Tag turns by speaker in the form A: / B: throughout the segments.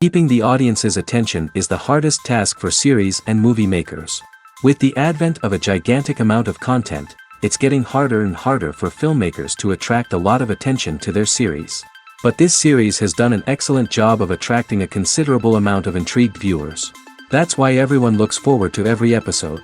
A: Keeping the audience's attention is the hardest task for series and movie makers. With the advent of a gigantic amount of content, it's getting harder and harder for filmmakers to attract a lot of attention to their series. But this series has done an excellent job of attracting a considerable amount of intrigued viewers. That's why everyone looks forward to every episode.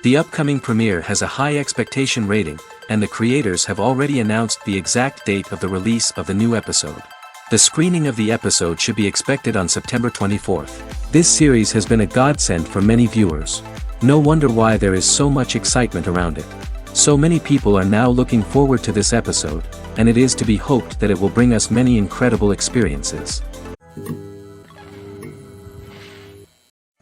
A: The upcoming premiere has a high expectation rating, and the creators have already announced the exact date of the release of the new episode. The screening of the episode should be expected on September 24th. This series has been a godsend for many viewers. No wonder why there is so much excitement around it. So many people are now looking forward to this episode, and it is to be hoped that it will bring us many incredible experiences.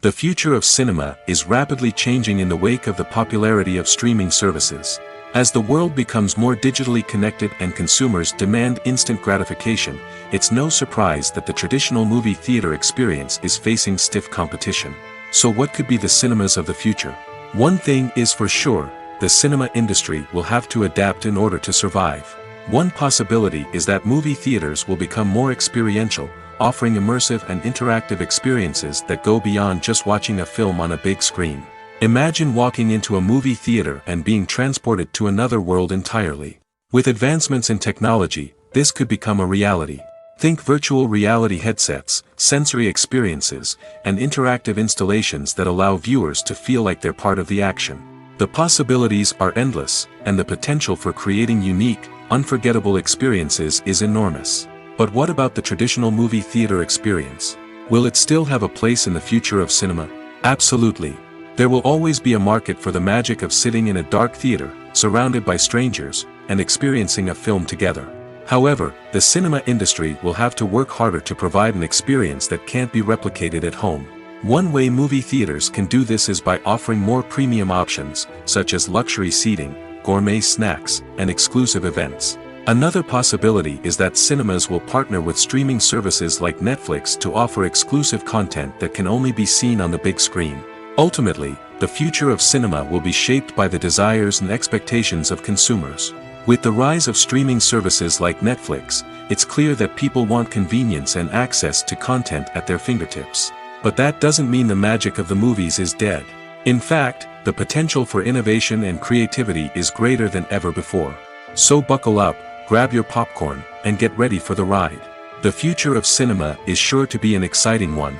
A: The future of cinema is rapidly changing in the wake of the popularity of streaming services. As the world becomes more digitally connected and consumers demand instant gratification, it's no surprise that the traditional movie theater experience is facing stiff competition. So what could be the cinemas of the future? One thing is for sure, the cinema industry will have to adapt in order to survive. One possibility is that movie theaters will become more experiential, offering immersive and interactive experiences that go beyond just watching a film on a big screen. Imagine walking into a movie theater and being transported to another world entirely. With advancements in technology, this could become a reality. Think virtual reality headsets, sensory experiences, and interactive installations that allow viewers to feel like they're part of the action. The possibilities are endless, and the potential for creating unique, unforgettable experiences is enormous. But what about the traditional movie theater experience? Will it still have a place in the future of cinema? Absolutely. There will always be a market for the magic of sitting in a dark theater, surrounded by strangers, and experiencing a film together. However, the cinema industry will have to work harder to provide an experience that can't be replicated at home. One way movie theaters can do this is by offering more premium options, such as luxury seating, gourmet snacks, and exclusive events. Another possibility is that cinemas will partner with streaming services like Netflix to offer exclusive content that can only be seen on the big screen. Ultimately, the future of cinema will be shaped by the desires and expectations of consumers. With the rise of streaming services like Netflix, it's clear that people want convenience and access to content at their fingertips. But that doesn't mean the magic of the movies is dead. In fact, the potential for innovation and creativity is greater than ever before. So buckle up, grab your popcorn, and get ready for the ride. The future of cinema is sure to be an exciting one.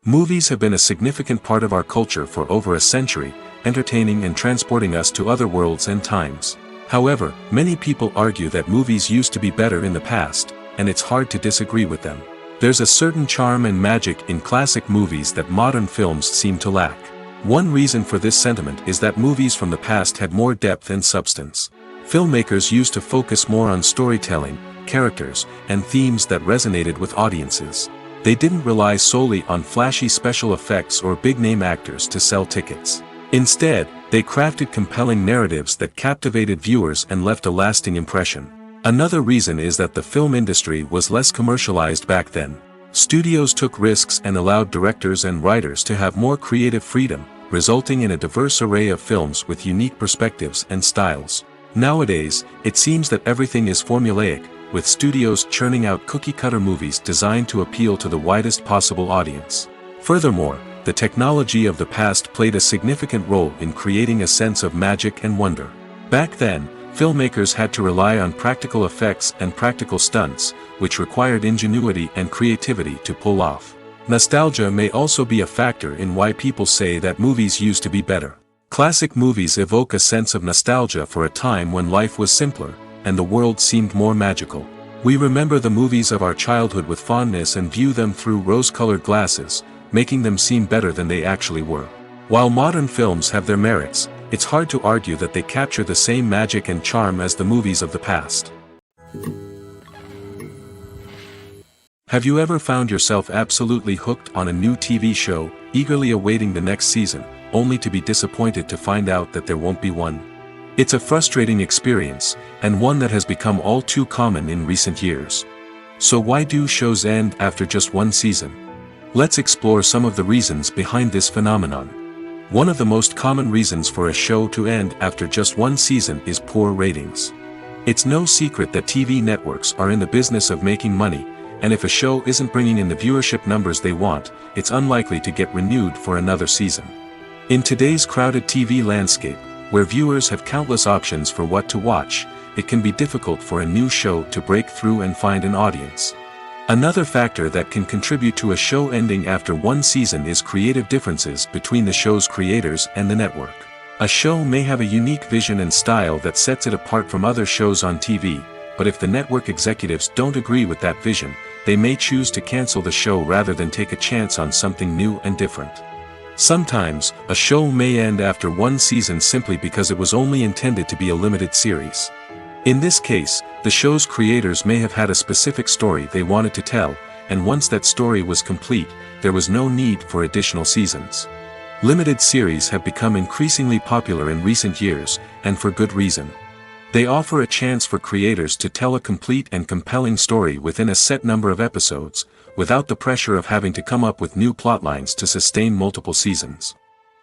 A: Movies have been a significant part of our culture for over a century, entertaining and transporting us to other worlds and times. However, many people argue that movies used to be better in the past, and it's hard to disagree with them. There's a certain charm and magic in classic movies that modern films seem to lack. One reason for this sentiment is that movies from the past had more depth and substance. Filmmakers used to focus more on storytelling, characters, and themes that resonated with audiences. They didn't rely solely on flashy special effects or big-name actors to sell tickets. Instead, they crafted compelling narratives that captivated viewers and left a lasting impression. Another reason is that the film industry was less commercialized back then. Studios took risks and allowed directors and writers to have more creative freedom, resulting in a diverse array of films with unique perspectives and styles. Nowadays, it seems that everything is formulaic, with studios churning out cookie-cutter movies designed to appeal to the widest possible audience. Furthermore, the technology of the past played a significant role in creating a sense of magic and wonder. Back then, Filmmakers had to rely on practical effects and practical stunts, which required ingenuity and creativity to pull off. Nostalgia may also be a factor in why people say that movies used to be better. Classic movies evoke a sense of nostalgia for a time when life was simpler, and the world seemed more magical. We remember the movies of our childhood with fondness and view them through rose-colored glasses, making them seem better than they actually were. While modern films have their merits, it's hard to argue that they capture the same magic and charm as the movies of the past. Have you ever found yourself absolutely hooked on a new TV show, eagerly awaiting the next season, only to be disappointed to find out that there won't be one? It's a frustrating experience, and one that has become all too common in recent years. So why do shows end after just one season? Let's explore some of the reasons behind this phenomenon. One of the most common reasons for a show to end after just one season is poor ratings. It's no secret that TV networks are in the business of making money, and if a show isn't bringing in the viewership numbers they want, it's unlikely to get renewed for another season. In today's crowded TV landscape, where viewers have countless options for what to watch, it can be difficult for a new show to break through and find an audience. Another factor that can contribute to a show ending after one season is creative differences between the show's creators and the network. A show may have a unique vision and style that sets it apart from other shows on TV, but if the network executives don't agree with that vision, they may choose to cancel the show rather than take a chance on something new and different. Sometimes, a show may end after one season simply because it was only intended to be a limited series. In this case, the show's creators may have had a specific story they wanted to tell, and once that story was complete, there was no need for additional seasons. Limited series have become increasingly popular in recent years, and for good reason. They offer a chance for creators to tell a complete and compelling story within a set number of episodes, without the pressure of having to come up with new plotlines to sustain multiple seasons.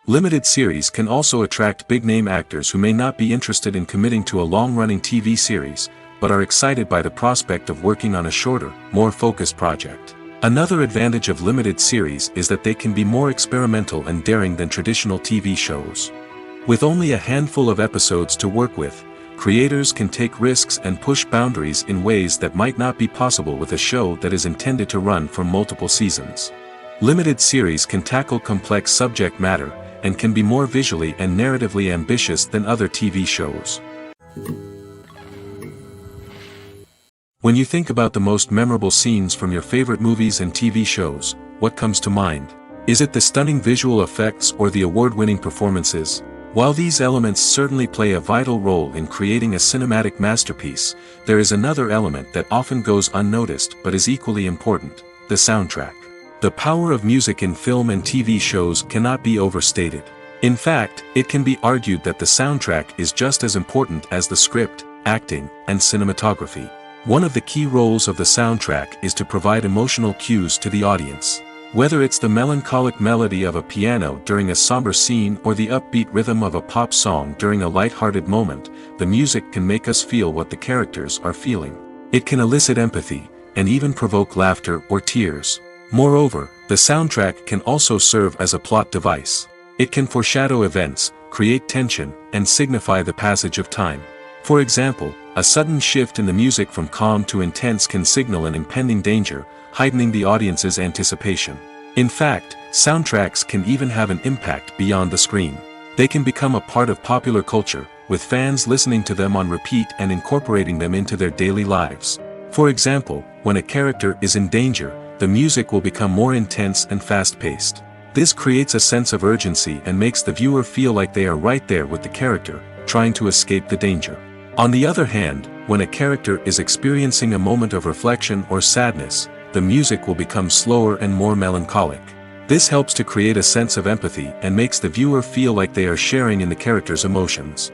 A: Limited series can also attract big-name actors who may not be interested in committing to a long-running TV series, but are excited by the prospect of working on a shorter, more focused project. Another advantage of limited series is that they can be more experimental and daring than traditional TV shows. With only a handful of episodes to work with, creators can take risks and push boundaries in ways that might not be possible with a show that is intended to run for multiple seasons. Limited series can tackle complex subject matter, and can be more visually and narratively ambitious than other TV shows. When you think about the most memorable scenes from your favorite movies and TV shows, what comes to mind? Is it the stunning visual effects or the award-winning performances? While these elements certainly play a vital role in creating a cinematic masterpiece, there is another element that often goes unnoticed but is equally important: the soundtrack. The power of music in film and TV shows cannot be overstated. In fact, it can be argued that the soundtrack is just as important as the script, acting, and cinematography. One of the key roles of the soundtrack is to provide emotional cues to the audience. Whether it's the melancholic melody of a piano during a somber scene or the upbeat rhythm of a pop song during a light-hearted moment, the music can make us feel what the characters are feeling. It can elicit empathy, and even provoke laughter or tears. Moreover, the soundtrack can also serve as a plot device. It can foreshadow events, create tension, and signify the passage of time. For example, a sudden shift in the music from calm to intense can signal an impending danger, heightening the audience's anticipation. In fact, soundtracks can even have an impact beyond the screen. They can become a part of popular culture, with fans listening to them on repeat and incorporating them into their daily lives. For example, when a character is in danger, the music will become more intense and fast-paced. This creates a sense of urgency and makes the viewer feel like they are right there with the character, trying to escape the danger. On the other hand, when a character is experiencing a moment of reflection or sadness, the music will become slower and more melancholic. This helps to create a sense of empathy and makes the viewer feel like they are sharing in the character's emotions.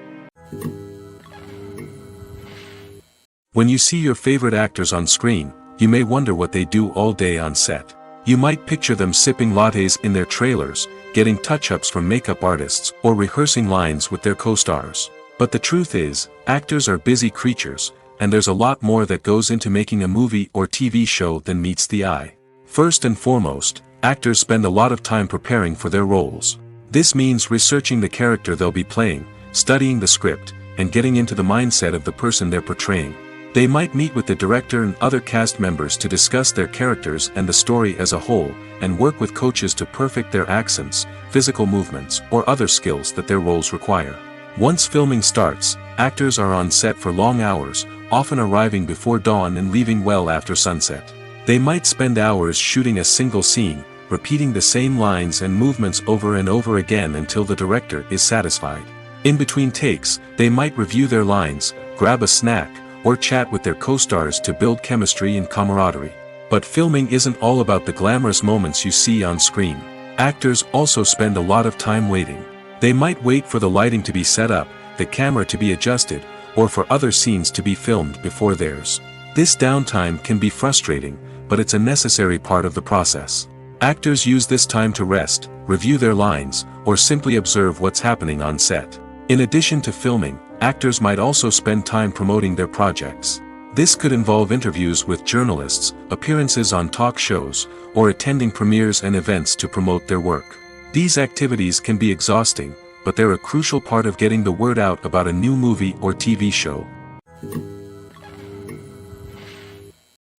A: When you see your favorite actors on screen, you may wonder what they do all day on set. You might picture them sipping lattes in their trailers, getting touch-ups from makeup artists, or rehearsing lines with their co-stars. But the truth is, actors are busy creatures, and there's a lot more that goes into making a movie or TV show than meets the eye. First and foremost, actors spend a lot of time preparing for their roles. This means researching the character they'll be playing, studying the script, and getting into the mindset of the person they're portraying. They might meet with the director and other cast members to discuss their characters and the story as a whole, and work with coaches to perfect their accents, physical movements, or other skills that their roles require. Once filming starts, actors are on set for long hours, often arriving before dawn and leaving well after sunset. They might spend hours shooting a single scene, repeating the same lines and movements over and over again until the director is satisfied. In between takes, they might review their lines, grab a snack, or chat with their co-stars to build chemistry and camaraderie. But filming isn't all about the glamorous moments you see on screen. Actors also spend a lot of time waiting. They might wait for the lighting to be set up, the camera to be adjusted, or for other scenes to be filmed before theirs. This downtime can be frustrating, but it's a necessary part of the process. Actors use this time to rest, review their lines, or simply observe what's happening on set. In addition to filming, actors might also spend time promoting their projects. This could involve interviews with journalists, appearances on talk shows, or attending premieres and events to promote their work. These activities can be exhausting, but they're a crucial part of getting the word out about a new movie or TV show.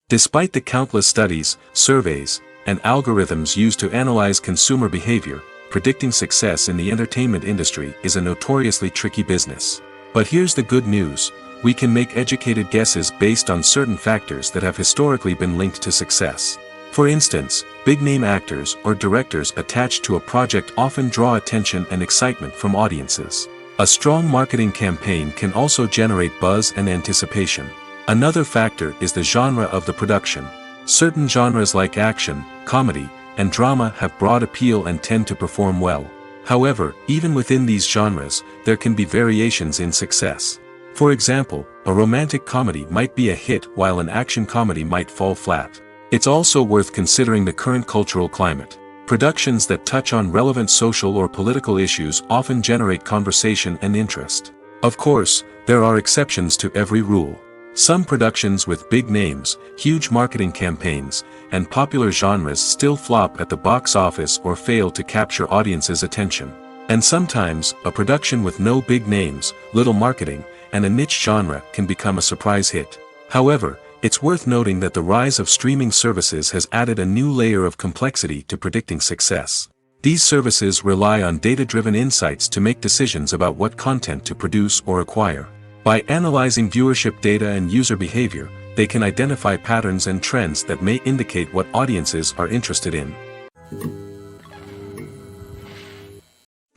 A: Despite the countless studies, surveys, and algorithms used to analyze consumer behavior, predicting success in the entertainment industry is a notoriously tricky business. But here's the good news: we can make educated guesses based on certain factors that have historically been linked to success. For instance, big-name actors or directors attached to a project often draw attention and excitement from audiences. A strong marketing campaign can also generate buzz and anticipation. Another factor is the genre of the production. Certain genres like action, comedy, and drama have broad appeal and tend to perform well. However, even within these genres, there can be variations in success. For example, a romantic comedy might be a hit while an action comedy might fall flat. It's also worth considering the current cultural climate. Productions that touch on relevant social or political issues often generate conversation and interest. Of course, there are exceptions to every rule. Some productions with big names, huge marketing campaigns, and popular genres still flop at the box office or fail to capture audiences' attention. And sometimes, a production with no big names, little marketing, and a niche genre can become a surprise hit. However, it's worth noting that the rise of streaming services has added a new layer of complexity to predicting success. These services rely on data-driven insights to make decisions about what content to produce or acquire. By analyzing viewership data and user behavior, they can identify patterns and trends that may indicate what audiences are interested in.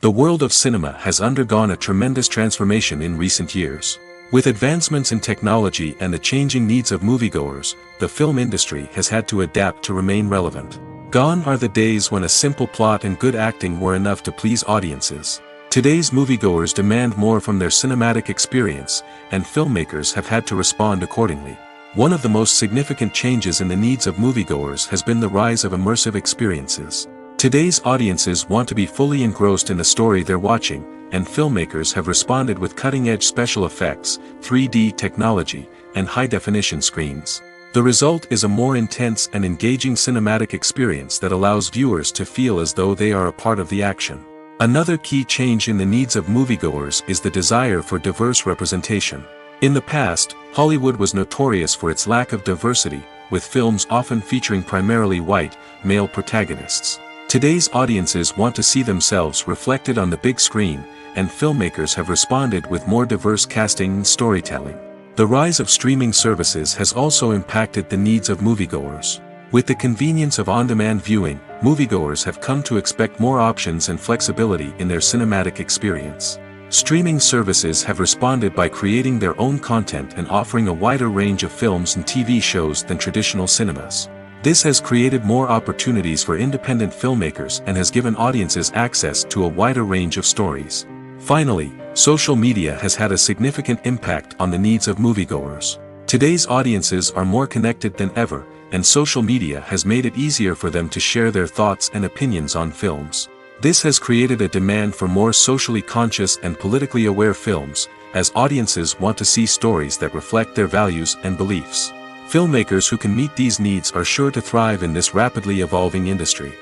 A: The world of cinema has undergone a tremendous transformation in recent years. With advancements in technology and the changing needs of moviegoers, the film industry has had to adapt to remain relevant. Gone are the days when a simple plot and good acting were enough to please audiences. Today's moviegoers demand more from their cinematic experience, and filmmakers have had to respond accordingly. One of the most significant changes in the needs of moviegoers has been the rise of immersive experiences. Today's audiences want to be fully engrossed in the story they're watching, and filmmakers have responded with cutting-edge special effects, 3D technology, and high-definition screens. The result is a more intense and engaging cinematic experience that allows viewers to feel as though they are a part of the action. Another key change in the needs of moviegoers is the desire for diverse representation. In the past, Hollywood was notorious for its lack of diversity, with films often featuring primarily white, male protagonists. Today's audiences want to see themselves reflected on the big screen, and filmmakers have responded with more diverse casting and storytelling. The rise of streaming services has also impacted the needs of moviegoers. With the convenience of on-demand viewing, moviegoers have come to expect more options and flexibility in their cinematic experience. Streaming services have responded by creating their own content and offering a wider range of films and TV shows than traditional cinemas. This has created more opportunities for independent filmmakers and has given audiences access to a wider range of stories. Finally, social media has had a significant impact on the needs of moviegoers. Today's audiences are more connected than ever, and social media has made it easier for them to share their thoughts and opinions on films. This has created a demand for more socially conscious and politically aware films, as audiences want to see stories that reflect their values and beliefs. Filmmakers who can meet these needs are sure to thrive in this rapidly evolving industry.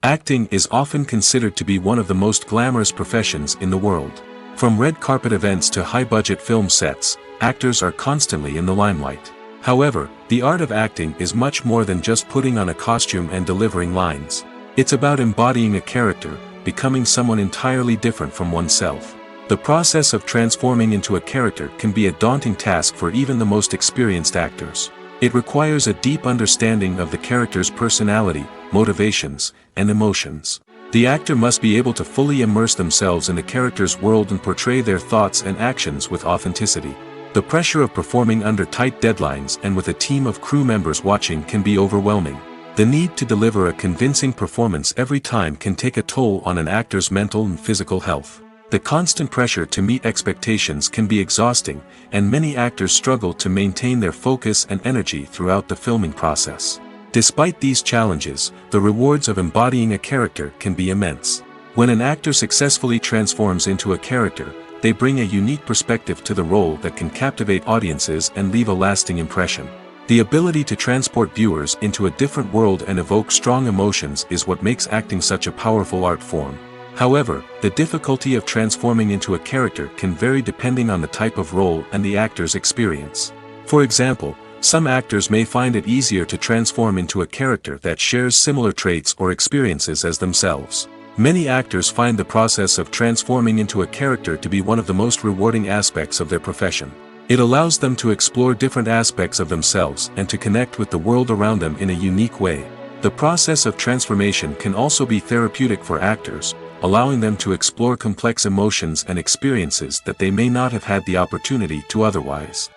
A: Acting is often considered to be one of the most glamorous professions in the world. From red carpet events to high-budget film sets, actors are constantly in the limelight. However, the art of acting is much more than just putting on a costume and delivering lines. It's about embodying a character, becoming someone entirely different from oneself. The process of transforming into a character can be a daunting task for even the most experienced actors. It requires a deep understanding of the character's personality, motivations, and emotions. The actor must be able to fully immerse themselves in the character's world and portray their thoughts and actions with authenticity. The pressure of performing under tight deadlines and with a team of crew members watching can be overwhelming. The need to deliver a convincing performance every time can take a toll on an actor's mental and physical health. The constant pressure to meet expectations can be exhausting, and many actors struggle to maintain their focus and energy throughout the filming process. Despite these challenges, the rewards of embodying a character can be immense. When an actor successfully transforms into a character, they bring a unique perspective to the role that can captivate audiences and leave a lasting impression. The ability to transport viewers into a different world and evoke strong emotions is what makes acting such a powerful art form. However, the difficulty of transforming into a character can vary depending on the type of role and the actor's experience. For example, some actors may find it easier to transform into a character that shares similar traits or experiences as themselves. Many actors find the process of transforming into a character to be one of the most rewarding aspects of their profession. It allows them to explore different aspects of themselves and to connect with the world around them in a unique way. The process of transformation can also be therapeutic for actors, allowing them to explore complex emotions and experiences that they may not have had the opportunity to otherwise.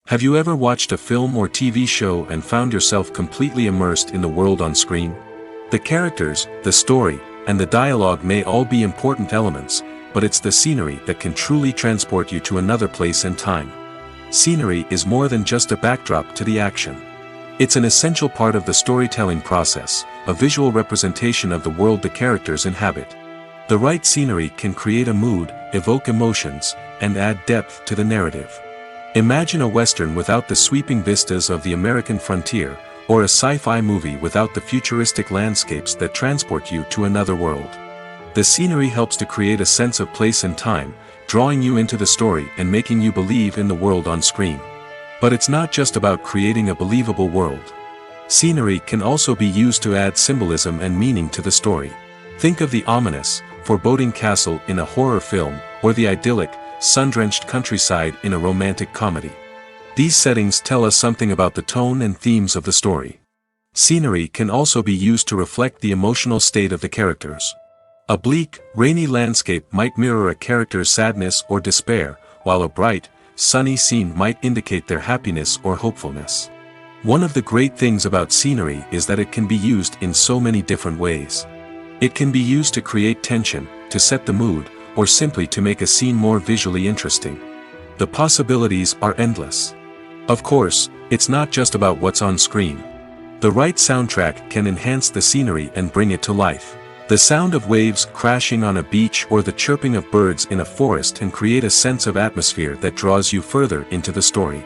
A: Have you ever watched a film or TV show and found yourself completely immersed in the world on screen? The characters, the story, and the dialogue may all be important elements, but it's the scenery that can truly transport you to another place and time. Scenery is more than just a backdrop to the action. It's an essential part of the storytelling process, a visual representation of the world the characters inhabit. The right scenery can create a mood, evoke emotions, and add depth to the narrative. Imagine a Western without the sweeping vistas of the American frontier, or a sci-fi movie without the futuristic landscapes that transport you to another world. The scenery helps to create a sense of place and time, drawing you into the story and making you believe in the world on screen. But it's not just about creating a believable world. Scenery can also be used to add symbolism and meaning to the story. Think of the ominous, foreboding castle in a horror film, or the idyllic, sun-drenched countryside in a romantic comedy. These settings tell us something about the tone and themes of the story. Scenery can also be used to reflect the emotional state of the characters. A bleak, rainy landscape might mirror a character's sadness or despair, while a bright, sunny scene might indicate their happiness or hopefulness. One of the great things about scenery is that it can be used in so many different ways. It can be used to create tension, to set the mood, or simply to make a scene more visually interesting. The possibilities are endless. Of course, it's not just about what's on screen. The right soundtrack can enhance the scenery and bring it to life. The sound of waves crashing on a beach or the chirping of birds in a forest can create a sense of atmosphere that draws you further into the story.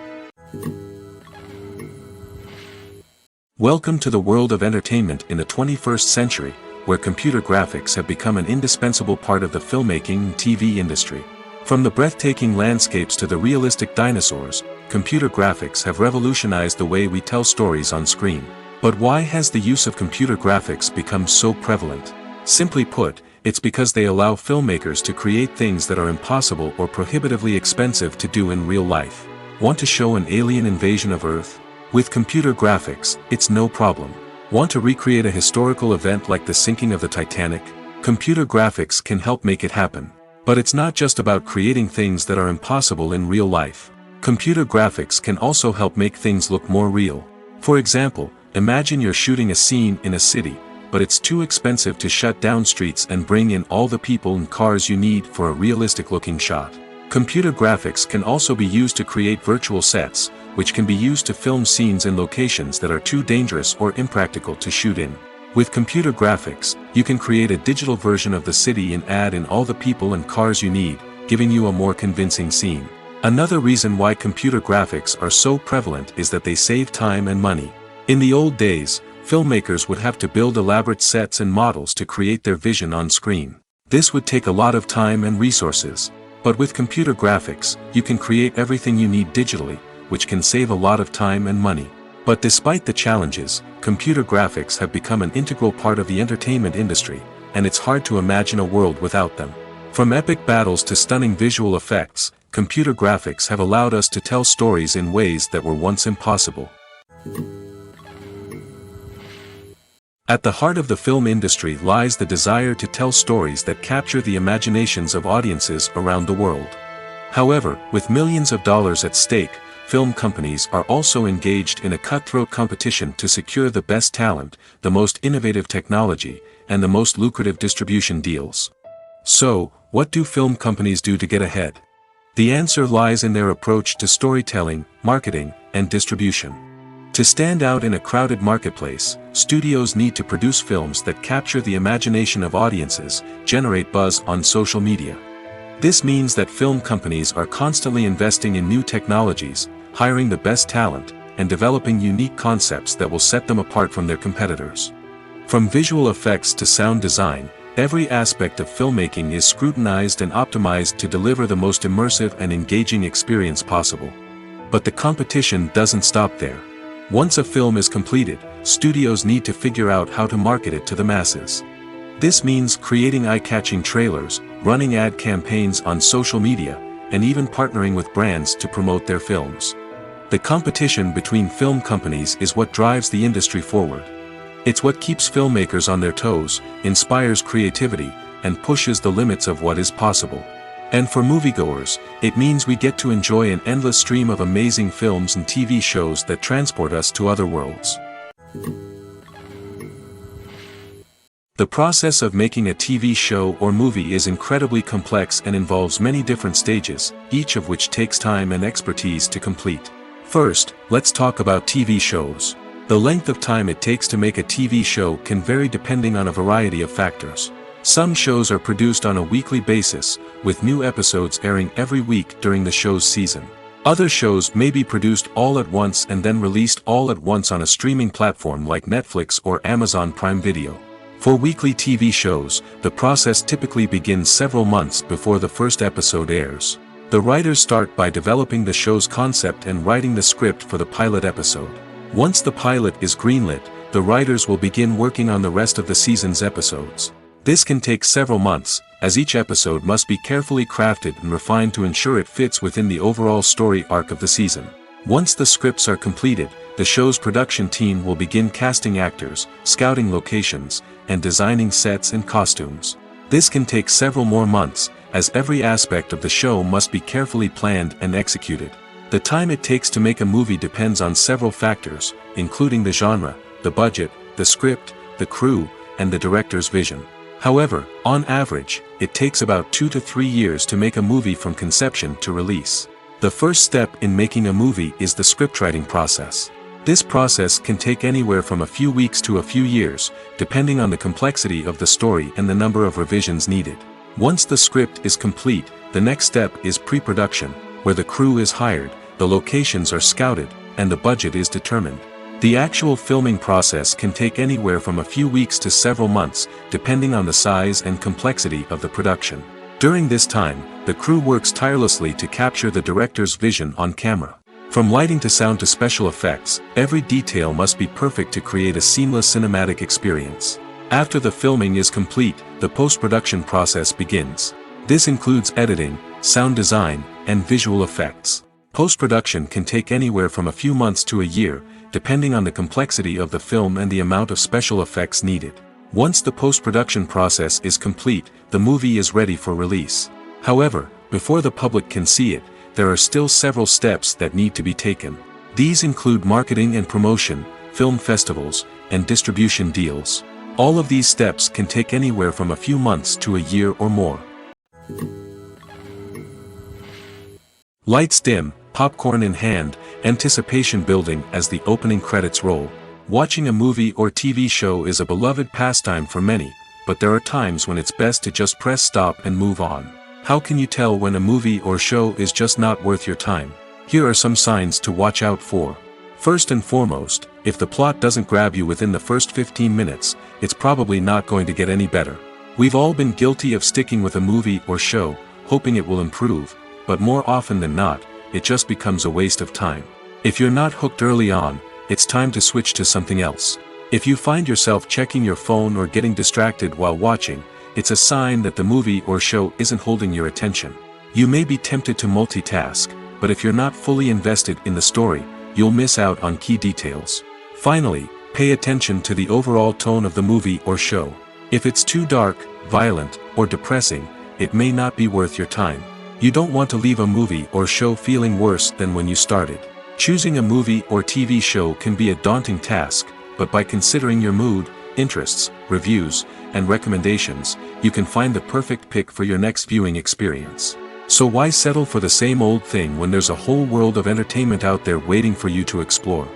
A: Welcome to the world of entertainment in the 21st century, where computer graphics have become an indispensable part of the filmmaking and TV industry. From the breathtaking landscapes to the realistic dinosaurs, computer graphics have revolutionized the way we tell stories on screen. But why has the use of computer graphics become so prevalent? Simply put, it's because they allow filmmakers to create things that are impossible or prohibitively expensive to do in real life. Want to show an alien invasion of Earth? With computer graphics, it's no problem. Want to recreate a historical event like the sinking of the Titanic? Computer graphics can help make it happen. But it's not just about creating things that are impossible in real life. Computer graphics can also help make things look more real. For example, imagine you're shooting a scene in a city, but it's too expensive to shut down streets and bring in all the people and cars you need for a realistic-looking shot. Computer graphics can also be used to create virtual sets, which can be used to film scenes in locations that are too dangerous or impractical to shoot in. With computer graphics, you can create a digital version of the city and add in all the people and cars you need, giving you a more convincing scene. Another reason why computer graphics are so prevalent is that they save time and money. In the old days, filmmakers would have to build elaborate sets and models to create their vision on screen. This would take a lot of time and resources. But with computer graphics, you can create everything you need digitally, which can save a lot of time and money. But despite the challenges, computer graphics have become an integral part of the entertainment industry, and it's hard to imagine a world without them. From epic battles to stunning visual effects, computer graphics have allowed us to tell stories in ways that were once impossible. At the heart of the film industry lies the desire to tell stories that capture the imaginations of audiences around the world. However, with millions of dollars at stake, film companies are also engaged in a cutthroat competition to secure the best talent, the most innovative technology, and the most lucrative distribution deals. So, what do film companies do to get ahead? The answer lies in their approach to storytelling, marketing, and distribution. To stand out in a crowded marketplace, studios need to produce films that capture the imagination of audiences, generate buzz on social media. This means that film companies are constantly investing in new technologies, hiring the best talent, and developing unique concepts that will set them apart from their competitors. From visual effects to sound design, every aspect of filmmaking is scrutinized and optimized to deliver the most immersive and engaging experience possible. But the competition doesn't stop there. Once a film is completed, studios need to figure out how to market it to the masses. This means creating eye-catching trailers, running ad campaigns on social media, and even partnering with brands to promote their films. The competition between film companies is what drives the industry forward. It's what keeps filmmakers on their toes, inspires creativity, and pushes the limits of what is possible. And for moviegoers, it means we get to enjoy an endless stream of amazing films and TV shows that transport us to other worlds. The process of making a TV show or movie is incredibly complex and involves many different stages, each of which takes time and expertise to complete. First, let's talk about TV shows. The length of time it takes to make a TV show can vary depending on a variety of factors. Some shows are produced on a weekly basis, with new episodes airing every week during the show's season. Other shows may be produced all at once and then released all at once on a streaming platform like Netflix or Amazon Prime Video. For weekly TV shows, the process typically begins several months before the first episode airs. The writers start by developing the show's concept and writing the script for the pilot episode. Once the pilot is greenlit, the writers will begin working on the rest of the season's episodes. This can take several months, as each episode must be carefully crafted and refined to ensure it fits within the overall story arc of the season. Once the scripts are completed, the show's production team will begin casting actors, scouting locations, and designing sets and costumes. This can take several more months, as every aspect of the show must be carefully planned and executed. The time it takes to make a movie depends on several factors, including the genre, the budget, the script, the crew, and the director's vision. However, on average, it takes about 2 to 3 years to make a movie from conception to release. The first step in making a movie is the scriptwriting process. This process can take anywhere from a few weeks to a few years, depending on the complexity of the story and the number of revisions needed. Once the script is complete, the next step is pre-production, where the crew is hired, the locations are scouted, and the budget is determined. The actual filming process can take anywhere from a few weeks to several months, depending on the size and complexity of the production. During this time, the crew works tirelessly to capture the director's vision on camera. From lighting to sound to special effects, every detail must be perfect to create a seamless cinematic experience. After the filming is complete, the post-production process begins. This includes editing, sound design, and visual effects. Post-production can take anywhere from a few months to a year, depending on the complexity of the film and the amount of special effects needed. Once the post-production process is complete, the movie is ready for release. However, before the public can see it, there are still several steps that need to be taken. These include marketing and promotion, film festivals, and distribution deals. All of these steps can take anywhere from a few months to a year or more. Lights dim, popcorn in hand, anticipation building as the opening credits roll. Watching a movie or TV show is a beloved pastime for many, but there are times when it's best to just press stop and move on. How can you tell when a movie or show is just not worth your time? Here are some signs to watch out for. First and foremost, if the plot doesn't grab you within the first 15 minutes, it's probably not going to get any better. We've all been guilty of sticking with a movie or show, hoping it will improve, but more often than not, it just becomes a waste of time. If you're not hooked early on, it's time to switch to something else. If you find yourself checking your phone or getting distracted while watching, it's a sign that the movie or show isn't holding your attention. You may be tempted to multitask, but if you're not fully invested in the story, you'll miss out on key details. Finally, pay attention to the overall tone of the movie or show. If it's too dark, violent, or depressing, it may not be worth your time. You don't want to leave a movie or show feeling worse than when you started. Choosing a movie or TV show can be a daunting task, but by considering your mood, interests, reviews, and recommendations, you can find the perfect pick for your next viewing experience. So why settle for the same old thing when there's a whole world of entertainment out there waiting for you to explore?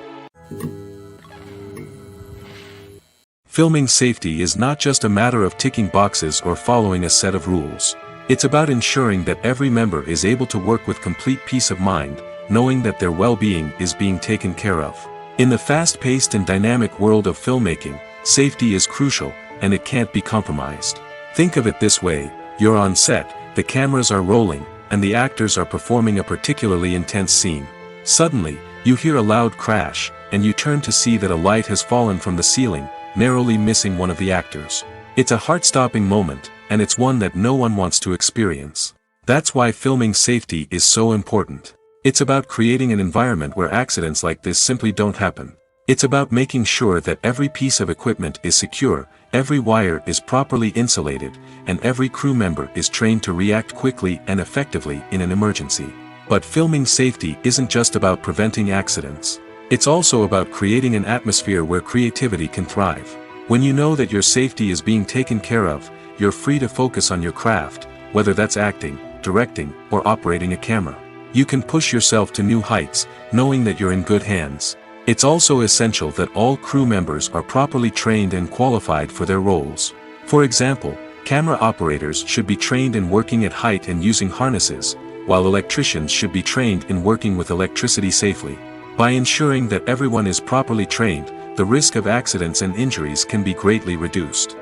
A: Filming safety is not just a matter of ticking boxes or following a set of rules. It's about ensuring that every member is able to work with complete peace of mind, knowing that their well-being is being taken care of. In the fast-paced and dynamic world of filmmaking, safety is crucial, and it can't be compromised. Think of it this way: you're on set, the cameras are rolling, and the actors are performing a particularly intense scene. Suddenly, you hear a loud crash, and you turn to see that a light has fallen from the ceiling, narrowly missing one of the actors. It's a heart-stopping moment, and it's one that no one wants to experience. That's why filming safety is so important. It's about creating an environment where accidents like this simply don't happen. It's about making sure that every piece of equipment is secure, every wire is properly insulated, and every crew member is trained to react quickly and effectively in an emergency. But filming safety isn't just about preventing accidents. It's also about creating an atmosphere where creativity can thrive. When you know that your safety is being taken care of, you're free to focus on your craft, whether that's acting, directing, or operating a camera. You can push yourself to new heights, knowing that you're in good hands. It's also essential that all crew members are properly trained and qualified for their roles. For example, camera operators should be trained in working at height and using harnesses, while electricians should be trained in working with electricity safely. By ensuring that everyone is properly trained, the risk of accidents and injuries can be greatly reduced.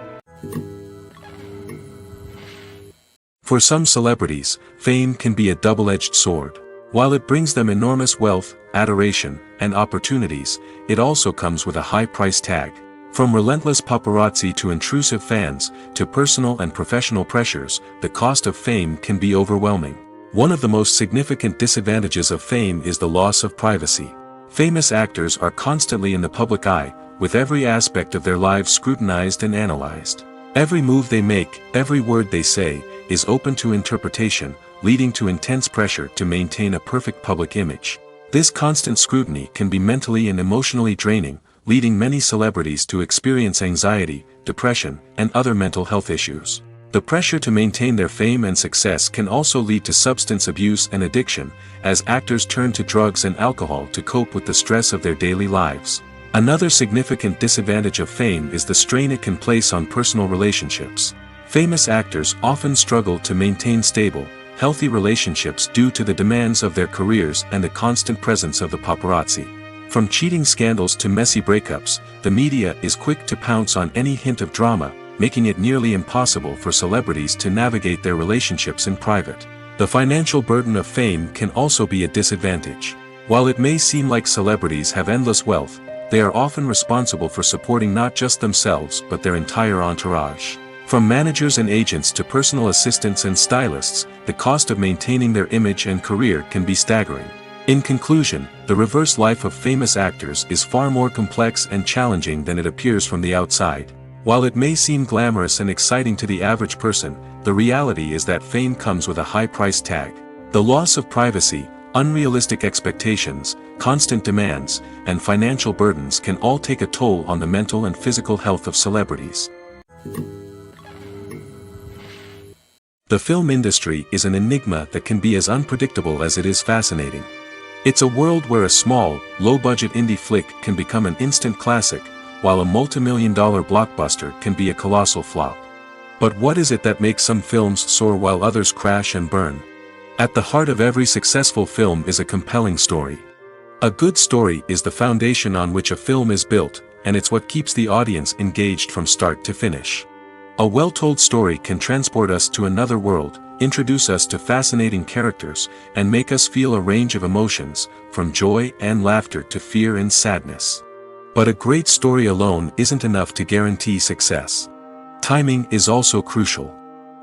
A: For some celebrities, fame can be a double-edged sword. While it brings them enormous wealth, adoration, and opportunities, it also comes with a high price tag. From relentless paparazzi to intrusive fans, to personal and professional pressures, the cost of fame can be overwhelming. One of the most significant disadvantages of fame is the loss of privacy. Famous actors are constantly in the public eye, with every aspect of their lives scrutinized and analyzed. Every move they make, every word they say, is open to interpretation, leading to intense pressure to maintain a perfect public image. This constant scrutiny can be mentally and emotionally draining, leading many celebrities to experience anxiety, depression, and other mental health issues. The pressure to maintain their fame and success can also lead to substance abuse and addiction, as actors turn to drugs and alcohol to cope with the stress of their daily lives. Another significant disadvantage of fame is the strain it can place on personal relationships. Famous actors often struggle to maintain stable, healthy relationships due to the demands of their careers and the constant presence of the paparazzi. From cheating scandals to messy breakups, the media is quick to pounce on any hint of drama, making it nearly impossible for celebrities to navigate their relationships in private. The financial burden of fame can also be a disadvantage. While it may seem like celebrities have endless wealth, they are often responsible for supporting not just themselves but their entire entourage. From managers and agents to personal assistants and stylists, the cost of maintaining their image and career can be staggering. In conclusion, the reverse life of famous actors is far more complex and challenging than it appears from the outside. While it may seem glamorous and exciting to the average person, the reality is that fame comes with a high price tag. The loss of privacy, unrealistic expectations, constant demands, and financial burdens can all take a toll on the mental and physical health of celebrities. The film industry is an enigma that can be as unpredictable as it is fascinating. It's a world where a small, low-budget indie flick can become an instant classic, while a multi-million-dollar blockbuster can be a colossal flop. But what is it that makes some films soar while others crash and burn? At the heart of every successful film is a compelling story. A good story is the foundation on which a film is built, and it's what keeps the audience engaged from start to finish. A well-told story can transport us to another world, introduce us to fascinating characters, and make us feel a range of emotions, from joy and laughter to fear and sadness. But a great story alone isn't enough to guarantee success. Timing is also crucial.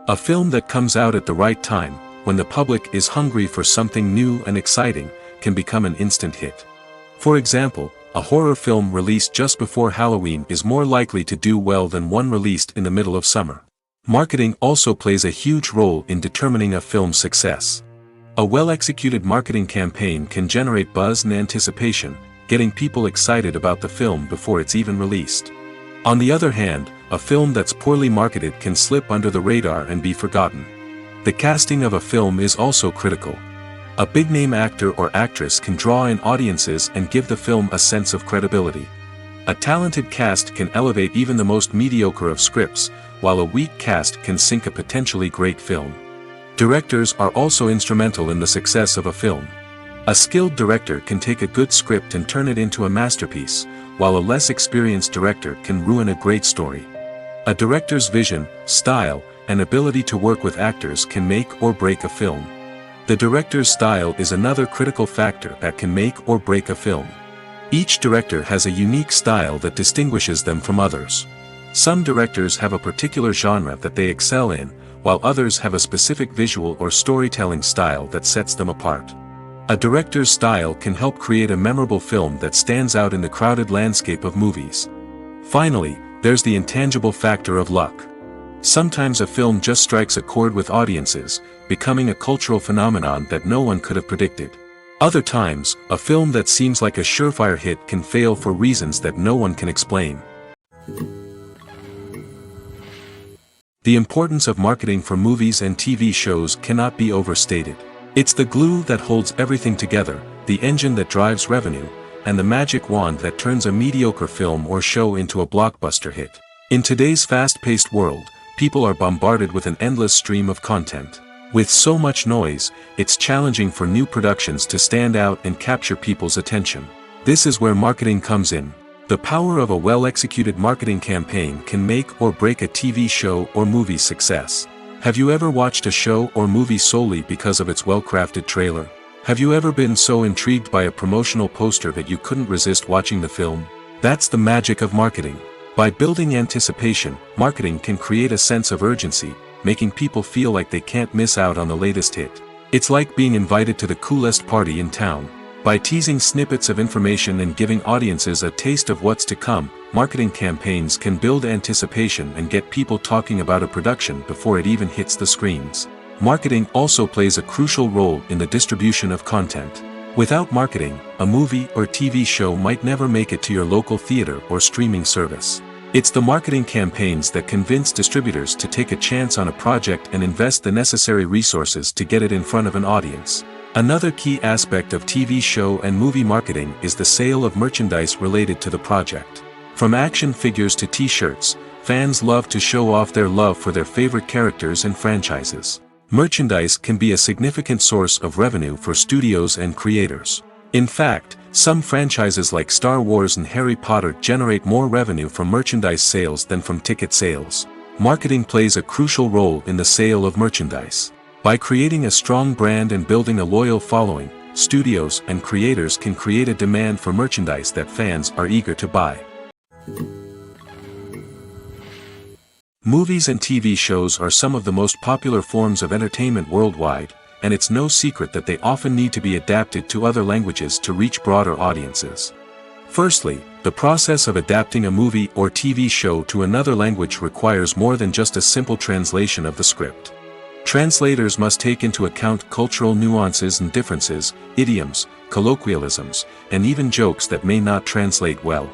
A: A film that comes out at the right time, when the public is hungry for something new and exciting, can become an instant hit. For example, a horror film released just before Halloween is more likely to do well than one released in the middle of summer. Marketing also plays a huge role in determining a film's success. A well-executed marketing campaign can generate buzz and anticipation, getting people excited about the film before it's even released. On the other hand, a film that's poorly marketed can slip under the radar and be forgotten. The casting of a film is also critical. A big-name actor or actress can draw in audiences and give the film a sense of credibility. A talented cast can elevate even the most mediocre of scripts, while a weak cast can sink a potentially great film. Directors are also instrumental in the success of a film. A skilled director can take a good script and turn it into a masterpiece, while a less experienced director can ruin a great story. A director's vision, style, and ability to work with actors can make or break a film. The director's style is another critical factor that can make or break a film. Each director has a unique style that distinguishes them from others. Some directors have a particular genre that they excel in, while others have a specific visual or storytelling style that sets them apart. A director's style can help create a memorable film that stands out in the crowded landscape of movies. Finally, there's the intangible factor of luck. Sometimes a film just strikes a chord with audiences, becoming a cultural phenomenon that no one could have predicted. Other times, a film that seems like a surefire hit can fail for reasons that no one can explain. The importance of marketing for movies and TV shows cannot be overstated. It's the glue that holds everything together, the engine that drives revenue, and the magic wand that turns a mediocre film or show into a blockbuster hit. In today's fast-paced world, people are bombarded with an endless stream of content. With so much noise, it's challenging for new productions to stand out and capture people's attention. This is where marketing comes in. The power of a well-executed marketing campaign can make or break a TV show or movie's success. Have you ever watched a show or movie solely because of its well-crafted trailer? Have you ever been so intrigued by a promotional poster that you couldn't resist watching the film? That's the magic of marketing. By building anticipation, marketing can create a sense of urgency, making people feel like they can't miss out on the latest hit. It's like being invited to the coolest party in town. By teasing snippets of information and giving audiences a taste of what's to come, marketing campaigns can build anticipation and get people talking about a production before it even hits the screens. Marketing also plays a crucial role in the distribution of content. Without marketing, a movie or TV show might never make it to your local theater or streaming service. It's the marketing campaigns that convince distributors to take a chance on a project and invest the necessary resources to get it in front of an audience. Another key aspect of TV show and movie marketing is the sale of merchandise related to the project. From action figures to t-shirts, fans love to show off their love for their favorite characters and franchises. Merchandise can be a significant source of revenue for studios and creators. In fact, some franchises like Star Wars and Harry Potter generate more revenue from merchandise sales than from ticket sales. Marketing plays a crucial role in the sale of merchandise. By creating a strong brand and building a loyal following, studios and creators can create a demand for merchandise that fans are eager to buy. Movies and TV shows are some of the most popular forms of entertainment worldwide, and it's no secret that they often need to be adapted to other languages to reach broader audiences. Firstly, the process of adapting a movie or TV show to another language requires more than just a simple translation of the script. Translators must take into account cultural nuances and differences, idioms, colloquialisms, and even jokes that may not translate well.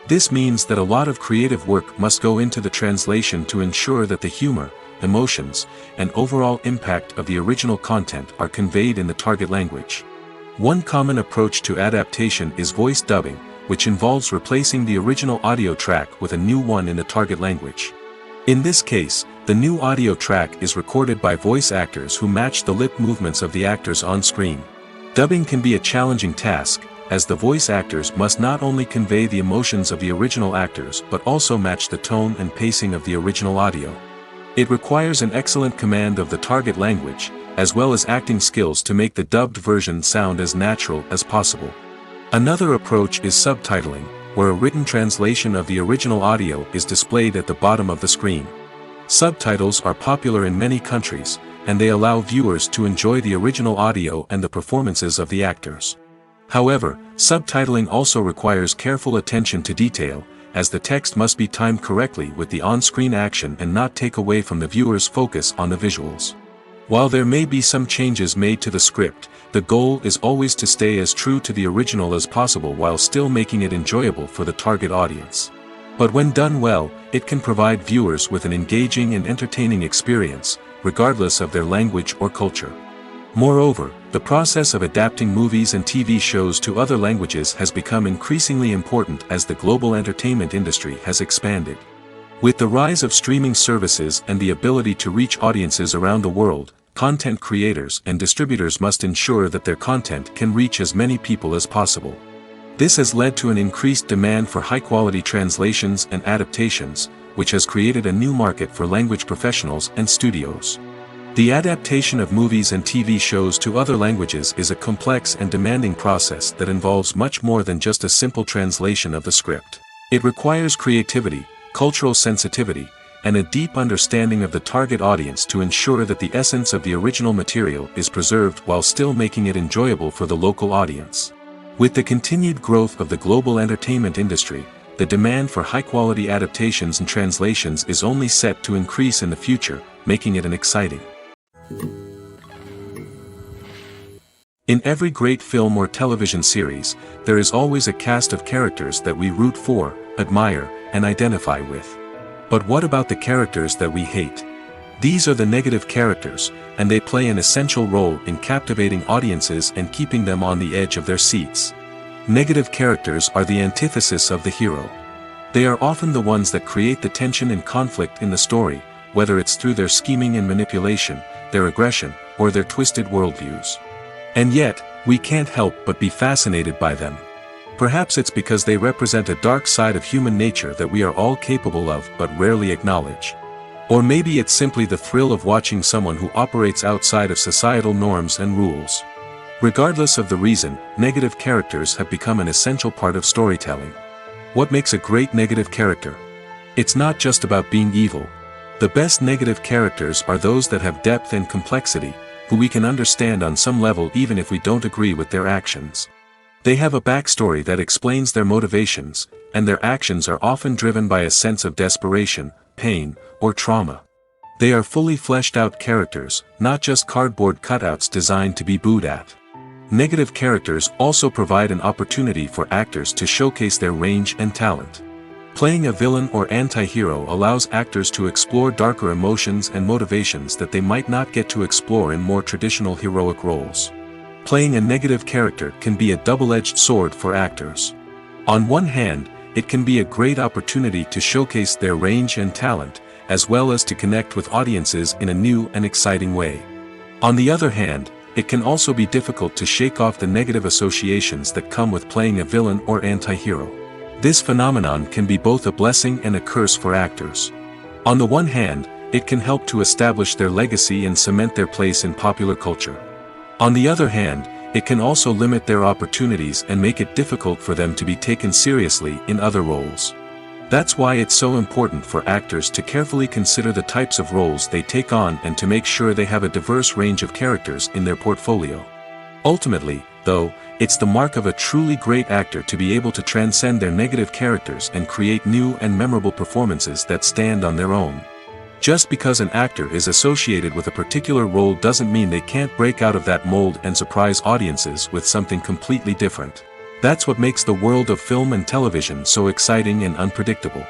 A: This means that a lot of creative work must go into the translation to ensure that the humor, emotions, and overall impact of the original content are conveyed in the target language. One common approach to adaptation is voice dubbing, which involves replacing the original audio track with a new one in the target language. In this case, the new audio track is recorded by voice actors who match the lip movements of the actors on screen. Dubbing can be a challenging task, as the voice actors must not only convey the emotions of the original actors but also match the tone and pacing of the original audio. It requires an excellent command of the target language, as well as acting skills to make the dubbed version sound as natural as possible. Another approach is subtitling, where a written translation of the original audio is displayed at the bottom of the screen. Subtitles are popular in many countries, and they allow viewers to enjoy the original audio and the performances of the actors. However, subtitling also requires careful attention to detail, as the text must be timed correctly with the on-screen action and not take away from the viewer's focus on the visuals. While there may be some changes made to the script, the goal is always to stay as true to the original as possible while still making it enjoyable for the target audience. But when done well, it can provide viewers with an engaging and entertaining experience, regardless of their language or culture. Moreover, the process of adapting movies and TV shows to other languages has become increasingly important as the global entertainment industry has expanded. With the rise of streaming services and the ability to reach audiences around the world, content creators and distributors must ensure that their content can reach as many people as possible. This has led to an increased demand for high-quality translations and adaptations, which has created a new market for language professionals and studios. The adaptation of movies and TV shows to other languages is a complex and demanding process that involves much more than just a simple translation of the script. It requires creativity, cultural sensitivity, and a deep understanding of the target audience to ensure that the essence of the original material is preserved while still making it enjoyable for the local audience. With the continued growth of the global entertainment industry, the demand for high-quality adaptations and translations is only set to increase in the future, making it an exciting. In every great film or television series, there is always a cast of characters that we root for, admire, and identify with. But what about the characters that we hate? These are the negative characters, and they play an essential role in captivating audiences and keeping them on the edge of their seats. Negative characters are the antithesis of the hero. They are often the ones that create the tension and conflict in the story, whether it's through their scheming and manipulation, their aggression, or their twisted worldviews. And yet, we can't help but be fascinated by them. Perhaps it's because they represent a dark side of human nature that we are all capable of but rarely acknowledge. Or maybe it's simply the thrill of watching someone who operates outside of societal norms and rules. Regardless of the reason, negative characters have become an essential part of storytelling. What makes a great negative character? It's not just about being evil. The best negative characters are those that have depth and complexity, who we can understand on some level even if we don't agree with their actions. They have a backstory that explains their motivations, and their actions are often driven by a sense of desperation, pain, or trauma. They are fully fleshed out characters, not just cardboard cutouts designed to be booed at. Negative characters also provide an opportunity for actors to showcase their range and talent. Playing a villain or anti-hero allows actors to explore darker emotions and motivations that they might not get to explore in more traditional heroic roles. Playing a negative character can be a double-edged sword for actors. On one hand, it can be a great opportunity to showcase their range and talent, as well as to connect with audiences in a new and exciting way. On the other hand, it can also be difficult to shake off the negative associations that come with playing a villain or anti-hero. This phenomenon can be both a blessing and a curse for actors. On the one hand, it can help to establish their legacy and cement their place in popular culture. On the other hand, it can also limit their opportunities and make it difficult for them to be taken seriously in other roles. That's why it's so important for actors to carefully consider the types of roles they take on and to make sure they have a diverse range of characters in their portfolio. Ultimately, though, it's the mark of a truly great actor to be able to transcend their negative characters and create new and memorable performances that stand on their own. Just because an actor is associated with a particular role doesn't mean they can't break out of that mold and surprise audiences with something completely different. That's what makes the world of film and television so exciting and unpredictable.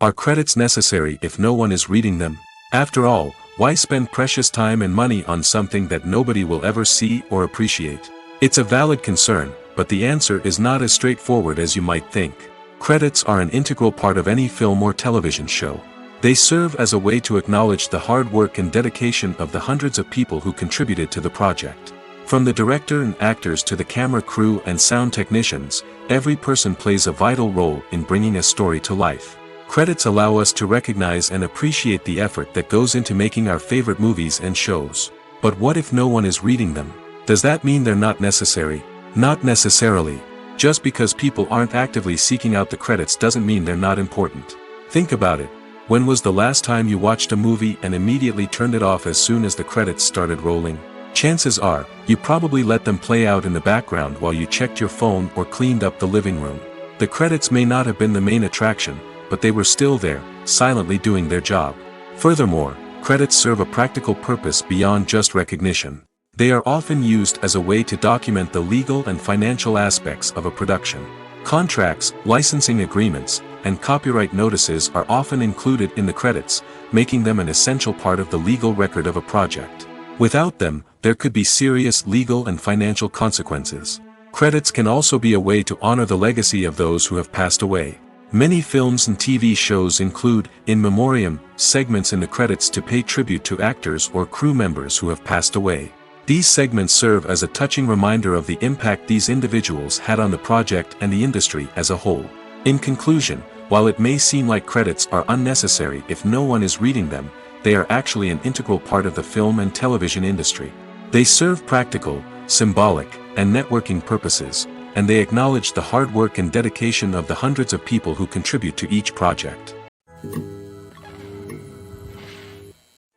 A: Are credits necessary if no one is reading them? After all, why spend precious time and money on something that nobody will ever see or appreciate? It's a valid concern, but the answer is not as straightforward as you might think. Credits are an integral part of any film or television show. They serve as a way to acknowledge the hard work and dedication of the hundreds of people who contributed to the project. From the director and actors to the camera crew and sound technicians, every person plays a vital role in bringing a story to life. Credits allow us to recognize and appreciate the effort that goes into making our favorite movies and shows. But what if no one is reading them? Does that mean they're not necessary? Not necessarily. Just because people aren't actively seeking out the credits doesn't mean they're not important. Think about it. When was the last time you watched a movie and immediately turned it off as soon as the credits started rolling? Chances are, you probably let them play out in the background while you checked your phone or cleaned up the living room. The credits may not have been the main attraction, but they were still there, silently doing their job. Furthermore, credits serve a practical purpose beyond just recognition. They are often used as a way to document the legal and financial aspects of a production. Contracts, licensing agreements, and copyright notices are often included in the credits, making them an essential part of the legal record of a project. Without them, there could be serious legal and financial consequences. Credits can also be a way to honor the legacy of those who have passed away. Many films and TV shows include in memoriam segments in the credits to pay tribute to actors or crew members who have passed away. These segments serve as a touching reminder of the impact these individuals had on the project and the industry as a whole. In conclusion, while it may seem like credits are unnecessary if no one is reading them, they are actually an integral part of the film and television industry. They serve practical, symbolic, and networking purposes, and they acknowledge the hard work and dedication of the hundreds of people who contribute to each project.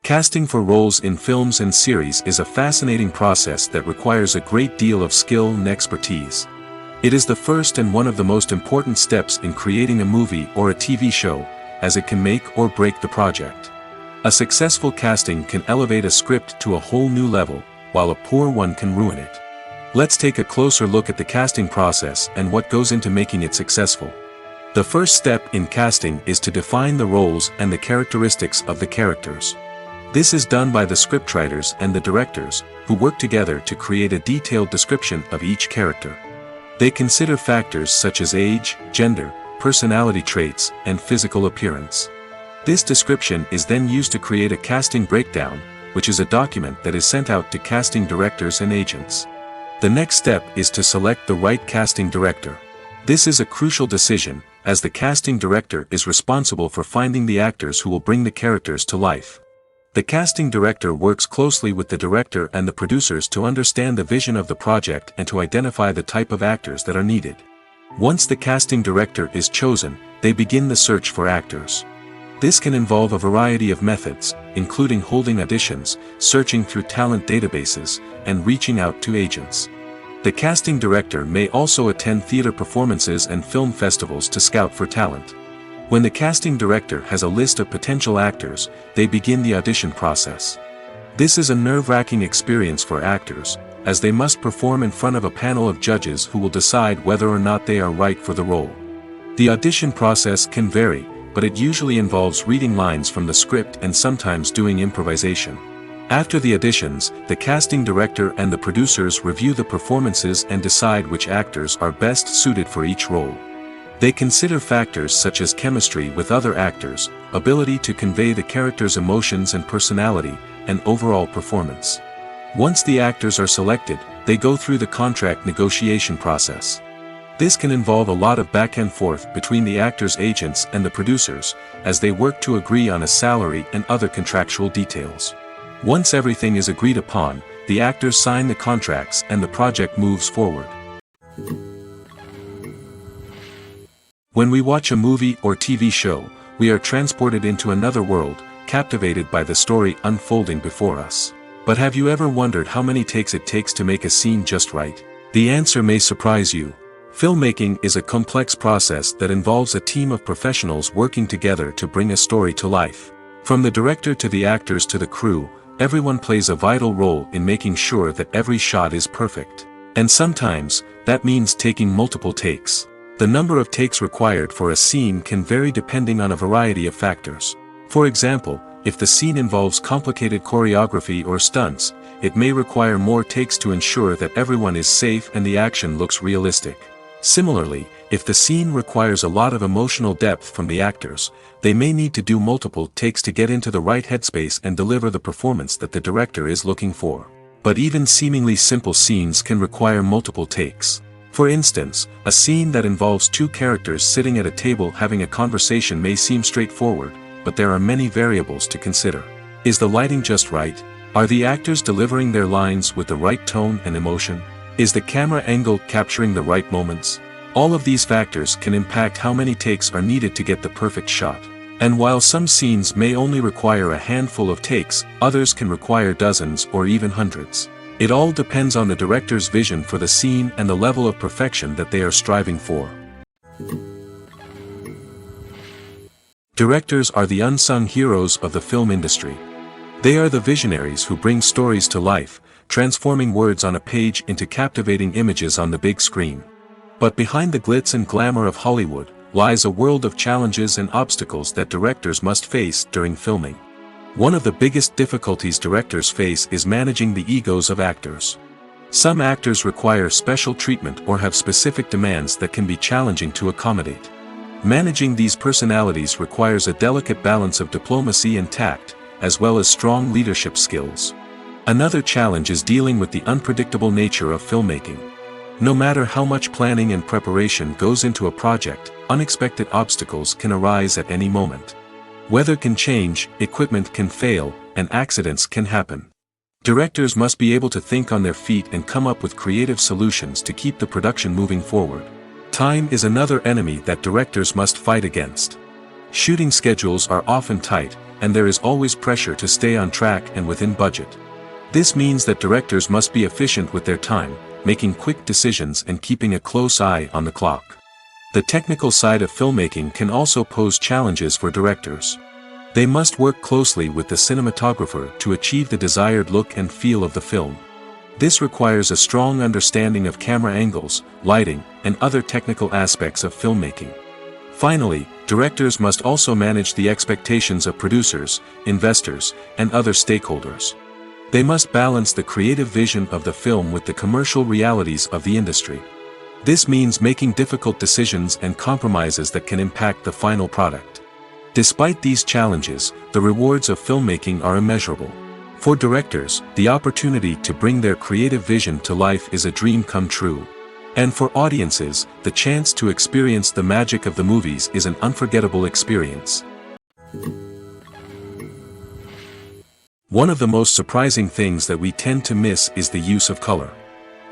A: Casting for roles in films and series is a fascinating process that requires a great deal of skill and expertise. It is the first and one of the most important steps in creating a movie or a TV show, as it can make or break the project. A successful casting can elevate a script to a whole new level, while a poor one can ruin it. Let's take a closer look at the casting process and what goes into making it successful. The first step in casting is to define the roles and the characteristics of the characters. This is done by the scriptwriters and the directors, who work together to create a detailed description of each character. They consider factors such as age, gender, personality traits, and physical appearance. This description is then used to create a casting breakdown, which is a document that is sent out to casting directors and agents. The next step is to select the right casting director. This is a crucial decision, as the casting director is responsible for finding the actors who will bring the characters to life. The casting director works closely with the director and the producers to understand the vision of the project and to identify the type of actors that are needed. Once the casting director is chosen, they begin the search for actors. This can involve a variety of methods, including holding auditions, searching through talent databases, and reaching out to agents. The casting director may also attend theater performances and film festivals to scout for talent. When the casting director has a list of potential actors, they begin the audition process. This is a nerve-wracking experience for actors, as they must perform in front of a panel of judges who will decide whether or not they are right for the role. The audition process can vary, but it usually involves reading lines from the script and sometimes doing improvisation. After the auditions, the casting director and the producers review the performances and decide which actors are best suited for each role. They consider factors such as chemistry with other actors, ability to convey the character's emotions and personality, and overall performance. Once the actors are selected, they go through the contract negotiation process. This can involve a lot of back and forth between the actors' agents and the producers, as they work to agree on a salary and other contractual details. Once everything is agreed upon, the actors sign the contracts and the project moves forward. When we watch a movie or TV show, we are transported into another world, captivated by the story unfolding before us. But have you ever wondered how many takes it takes to make a scene just right? The answer may surprise you. Filmmaking is a complex process that involves a team of professionals working together to bring a story to life. From the director to the actors to the crew, everyone plays a vital role in making sure that every shot is perfect. And sometimes, that means taking multiple takes. The number of takes required for a scene can vary depending on a variety of factors. For example, if the scene involves complicated choreography or stunts, it may require more takes to ensure that everyone is safe and the action looks realistic. Similarly, if the scene requires a lot of emotional depth from the actors, they may need to do multiple takes to get into the right headspace and deliver the performance that the director is looking for. But even seemingly simple scenes can require multiple takes. For instance, a scene that involves two characters sitting at a table having a conversation may seem straightforward, but there are many variables to consider. Is the lighting just right? Are the actors delivering their lines with the right tone and emotion? Is the camera angle capturing the right moments? All of these factors can impact how many takes are needed to get the perfect shot. And while some scenes may only require a handful of takes, others can require dozens or even hundreds. It all depends on the director's vision for the scene and the level of perfection that they are striving for. Directors are the unsung heroes of the film industry. They are the visionaries who bring stories to life, transforming words on a page into captivating images on the big screen. But behind the glitz and glamour of Hollywood lies a world of challenges and obstacles that directors must face during filming. One of the biggest difficulties directors face is managing the egos of actors. Some actors require special treatment or have specific demands that can be challenging to accommodate. Managing these personalities requires a delicate balance of diplomacy and tact, as well as strong leadership skills. Another challenge is dealing with the unpredictable nature of filmmaking. No matter how much planning and preparation goes into a project, unexpected obstacles can arise at any moment. Weather can change, equipment can fail, and accidents can happen. Directors must be able to think on their feet and come up with creative solutions to keep the production moving forward. Time is another enemy that directors must fight against. Shooting schedules are often tight, and there is always pressure to stay on track and within budget. This means that directors must be efficient with their time, making quick decisions and keeping a close eye on the clock. The technical side of filmmaking can also pose challenges for directors. They must work closely with the cinematographer to achieve the desired look and feel of the film. This requires a strong understanding of camera angles, lighting, and other technical aspects of filmmaking. Finally, directors must also manage the expectations of producers, investors, and other stakeholders. They must balance the creative vision of the film with the commercial realities of the industry. This means making difficult decisions and compromises that can impact the final product. Despite these challenges, the rewards of filmmaking are immeasurable. For directors, the opportunity to bring their creative vision to life is a dream come true. And for audiences, the chance to experience the magic of the movies is an unforgettable experience. One of the most surprising things that we tend to miss is the use of color.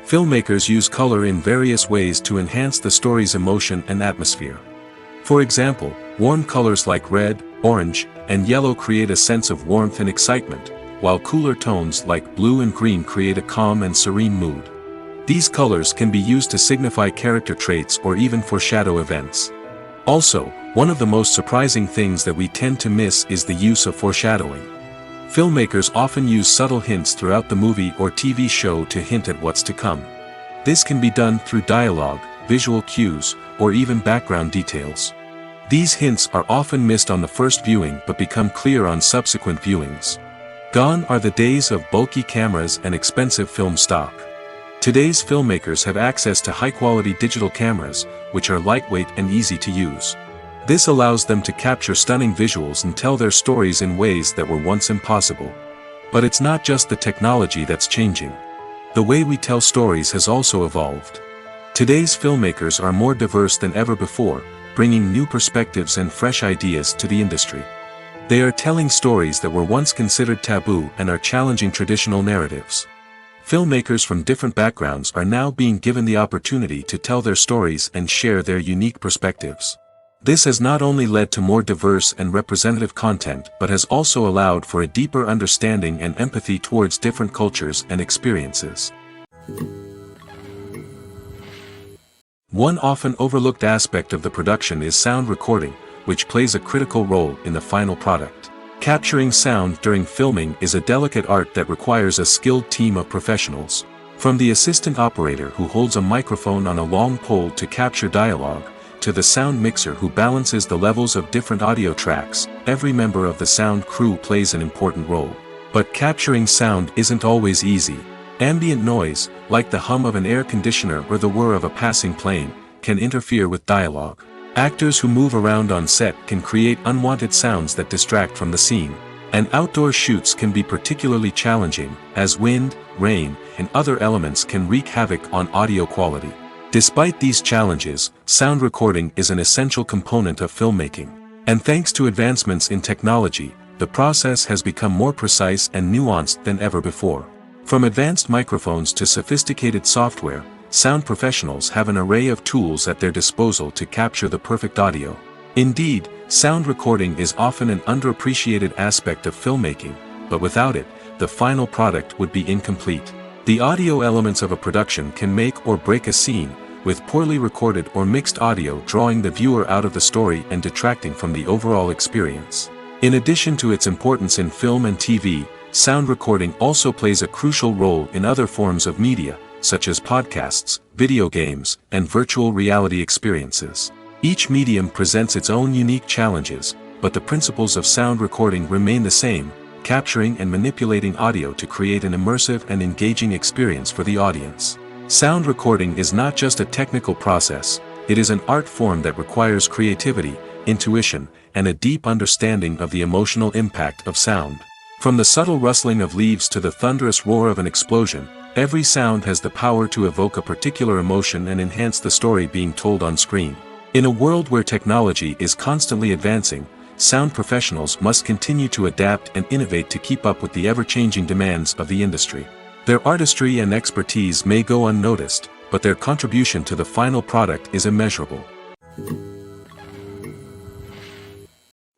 A: Filmmakers use color in various ways to enhance the story's emotion and atmosphere. For example, warm colors like red, orange, and yellow create a sense of warmth and excitement, while cooler tones like blue and green create a calm and serene mood. These colors can be used to signify character traits or even foreshadow events. Also, one of the most surprising things that we tend to miss is the use of foreshadowing. Filmmakers often use subtle hints throughout the movie or TV show to hint at what's to come. This can be done through dialogue, visual cues, or even background details. These hints are often missed on the first viewing but become clear on subsequent viewings. Gone are the days of bulky cameras and expensive film stock. Today's filmmakers have access to high-quality digital cameras, which are lightweight and easy to use. This allows them to capture stunning visuals and tell their stories in ways that were once impossible. But it's not just the technology that's changing. The way we tell stories has also evolved. Today's filmmakers are more diverse than ever before, bringing new perspectives and fresh ideas to the industry. They are telling stories that were once considered taboo and are challenging traditional narratives. Filmmakers from different backgrounds are now being given the opportunity to tell their stories and share their unique perspectives. This has not only led to more diverse and representative content but has also allowed for a deeper understanding and empathy towards different cultures and experiences. One often overlooked aspect of the production is sound recording, which plays a critical role in the final product. Capturing sound during filming is a delicate art that requires a skilled team of professionals. From the assistant operator who holds a microphone on a long pole to capture dialogue, to the sound mixer who balances the levels of different audio tracks, every member of the sound crew plays an important role. But capturing sound isn't always easy. Ambient noise, like the hum of an air conditioner or the whir of a passing plane, can interfere with dialogue. Actors who move around on set can create unwanted sounds that distract from the scene. And outdoor shoots can be particularly challenging, as wind, rain, and other elements can wreak havoc on audio quality. Despite these challenges, sound recording is an essential component of filmmaking. And thanks to advancements in technology, the process has become more precise and nuanced than ever before. From advanced microphones to sophisticated software, sound professionals have an array of tools at their disposal to capture the perfect audio. Indeed, sound recording is often an underappreciated aspect of filmmaking, but without it, the final product would be incomplete. The audio elements of a production can make or break a scene, with poorly recorded or mixed audio drawing the viewer out of the story and detracting from the overall experience. In addition to its importance in film and TV, sound recording also plays a crucial role in other forms of media, such as podcasts, video games, and virtual reality experiences. Each medium presents its own unique challenges, but the principles of sound recording remain the same, capturing and manipulating audio to create an immersive and engaging experience for the audience. Sound recording is not just a technical process, it is an art form that requires creativity, intuition, and a deep understanding of the emotional impact of sound. From the subtle rustling of leaves to the thunderous roar of an explosion, every sound has the power to evoke a particular emotion and enhance the story being told on screen. In a world where technology is constantly advancing, sound professionals must continue to adapt and innovate to keep up with the ever-changing demands of the industry. Their artistry and expertise may go unnoticed, but their contribution to the final product is immeasurable.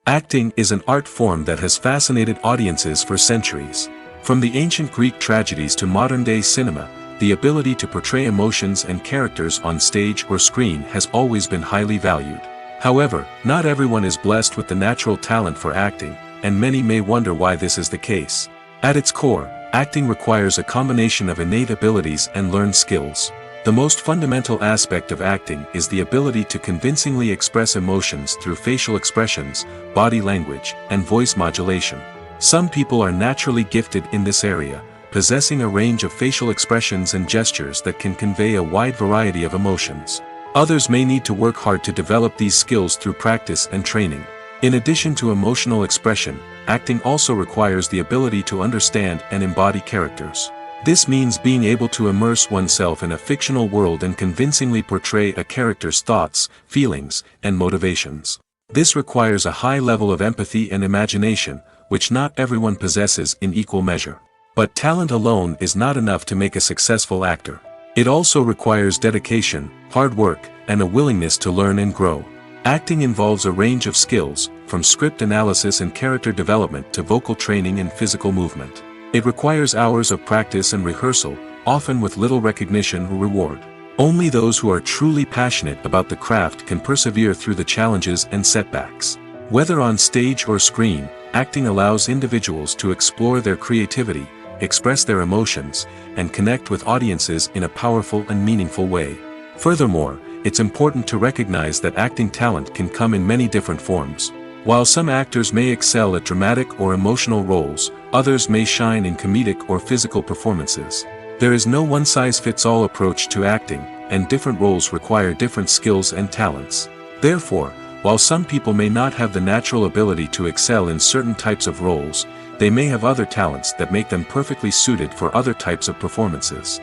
A: Acting is an art form that has fascinated audiences for centuries. From the ancient Greek tragedies to modern-day cinema, the ability to portray emotions and characters on stage or screen has always been highly valued. However, not everyone is blessed with the natural talent for acting, and many may wonder why this is the case. At its core, acting requires a combination of innate abilities and learned skills. The most fundamental aspect of acting is the ability to convincingly express emotions through facial expressions, body language, and voice modulation. Some people are naturally gifted in this area, possessing a range of facial expressions and gestures that can convey a wide variety of emotions. Others may need to work hard to develop these skills through practice and training. In addition to emotional expression, acting also requires the ability to understand and embody characters. This means being able to immerse oneself in a fictional world and convincingly portray a character's thoughts, feelings, and motivations. This requires a high level of empathy and imagination, which not everyone possesses in equal measure. But talent alone is not enough to make a successful actor. It also requires dedication, hard work, and a willingness to learn and grow. Acting involves a range of skills, from script analysis and character development to vocal training and physical movement. It requires hours of practice and rehearsal, often with little recognition or reward. Only those who are truly passionate about the craft can persevere through the challenges and setbacks. Whether on stage or screen, acting allows individuals to explore their creativity, express their emotions, and connect with audiences in a powerful and meaningful way. Furthermore, it's important to recognize that acting talent can come in many different forms. While some actors may excel at dramatic or emotional roles, others may shine in comedic or physical performances. There is no one-size-fits-all approach to acting, and different roles require different skills and talents. Therefore, while some people may not have the natural ability to excel in certain types of roles, they may have other talents that make them perfectly suited for other types of performances.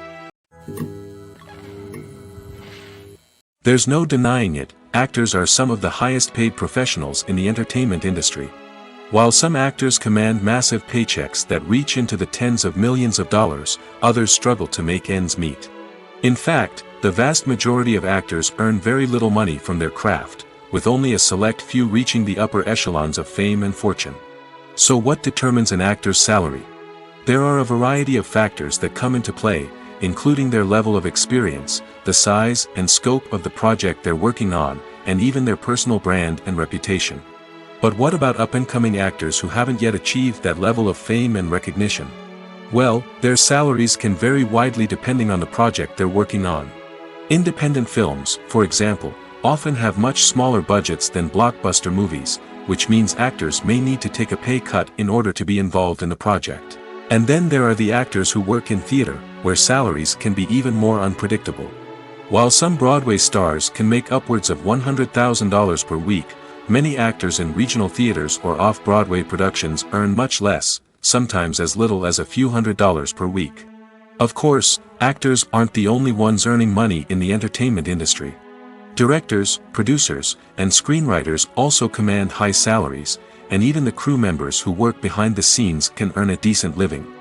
A: There's no denying it, actors are some of the highest-paid professionals in the entertainment industry. While some actors command massive paychecks that reach into the tens of millions of dollars, others struggle to make ends meet. In fact, the vast majority of actors earn very little money from their craft, with only a select few reaching the upper echelons of fame and fortune. So what determines an actor's salary? There are a variety of factors that come into play, including their level of experience, the size and scope of the project they're working on, and even their personal brand and reputation. But what about up-and-coming actors who haven't yet achieved that level of fame and recognition? Well, their salaries can vary widely depending on the project they're working on. Independent films, for example, often have much smaller budgets than blockbuster movies, which means actors may need to take a pay cut in order to be involved in the project. And then there are the actors who work in theater, where salaries can be even more unpredictable. While some Broadway stars can make upwards of $100,000 per week, many actors in regional theaters or off-Broadway productions earn much less, sometimes as little as a few $100s per week. Of course, actors aren't the only ones earning money in the entertainment industry. Directors, producers, and screenwriters also command high salaries, and even the crew members who work behind the scenes can earn a decent living.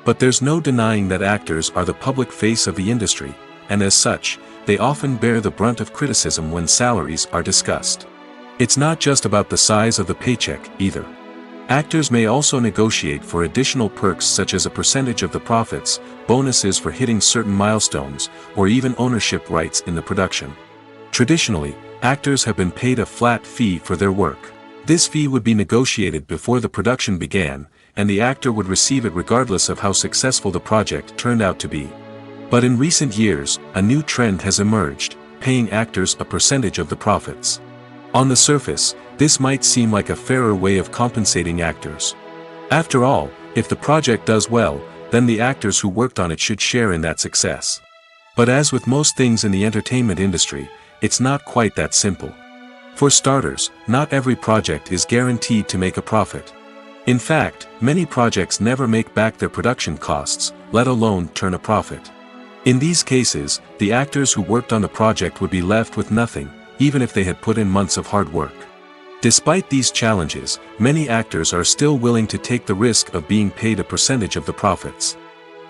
A: But there's no denying that actors are the public face of the industry, and as such, they often bear the brunt of criticism when salaries are discussed. It's not just about the size of the paycheck, either. Actors may also negotiate for additional perks such as a percentage of the profits, bonuses for hitting certain milestones, or even ownership rights in the production. Traditionally, actors have been paid a flat fee for their work. This fee would be negotiated before the production began, and the actor would receive it regardless of how successful the project turned out to be. But in recent years, a new trend has emerged, paying actors a percentage of the profits. On the surface, this might seem like a fairer way of compensating actors. After all, if the project does well, then the actors who worked on it should share in that success. But as with most things in the entertainment industry, it's not quite that simple. For starters, not every project is guaranteed to make a profit. In fact, many projects never make back their production costs, let alone turn a profit. In these cases, the actors who worked on the project would be left with nothing, even if they had put in months of hard work. Despite these challenges, many actors are still willing to take the risk of being paid a percentage of the profits.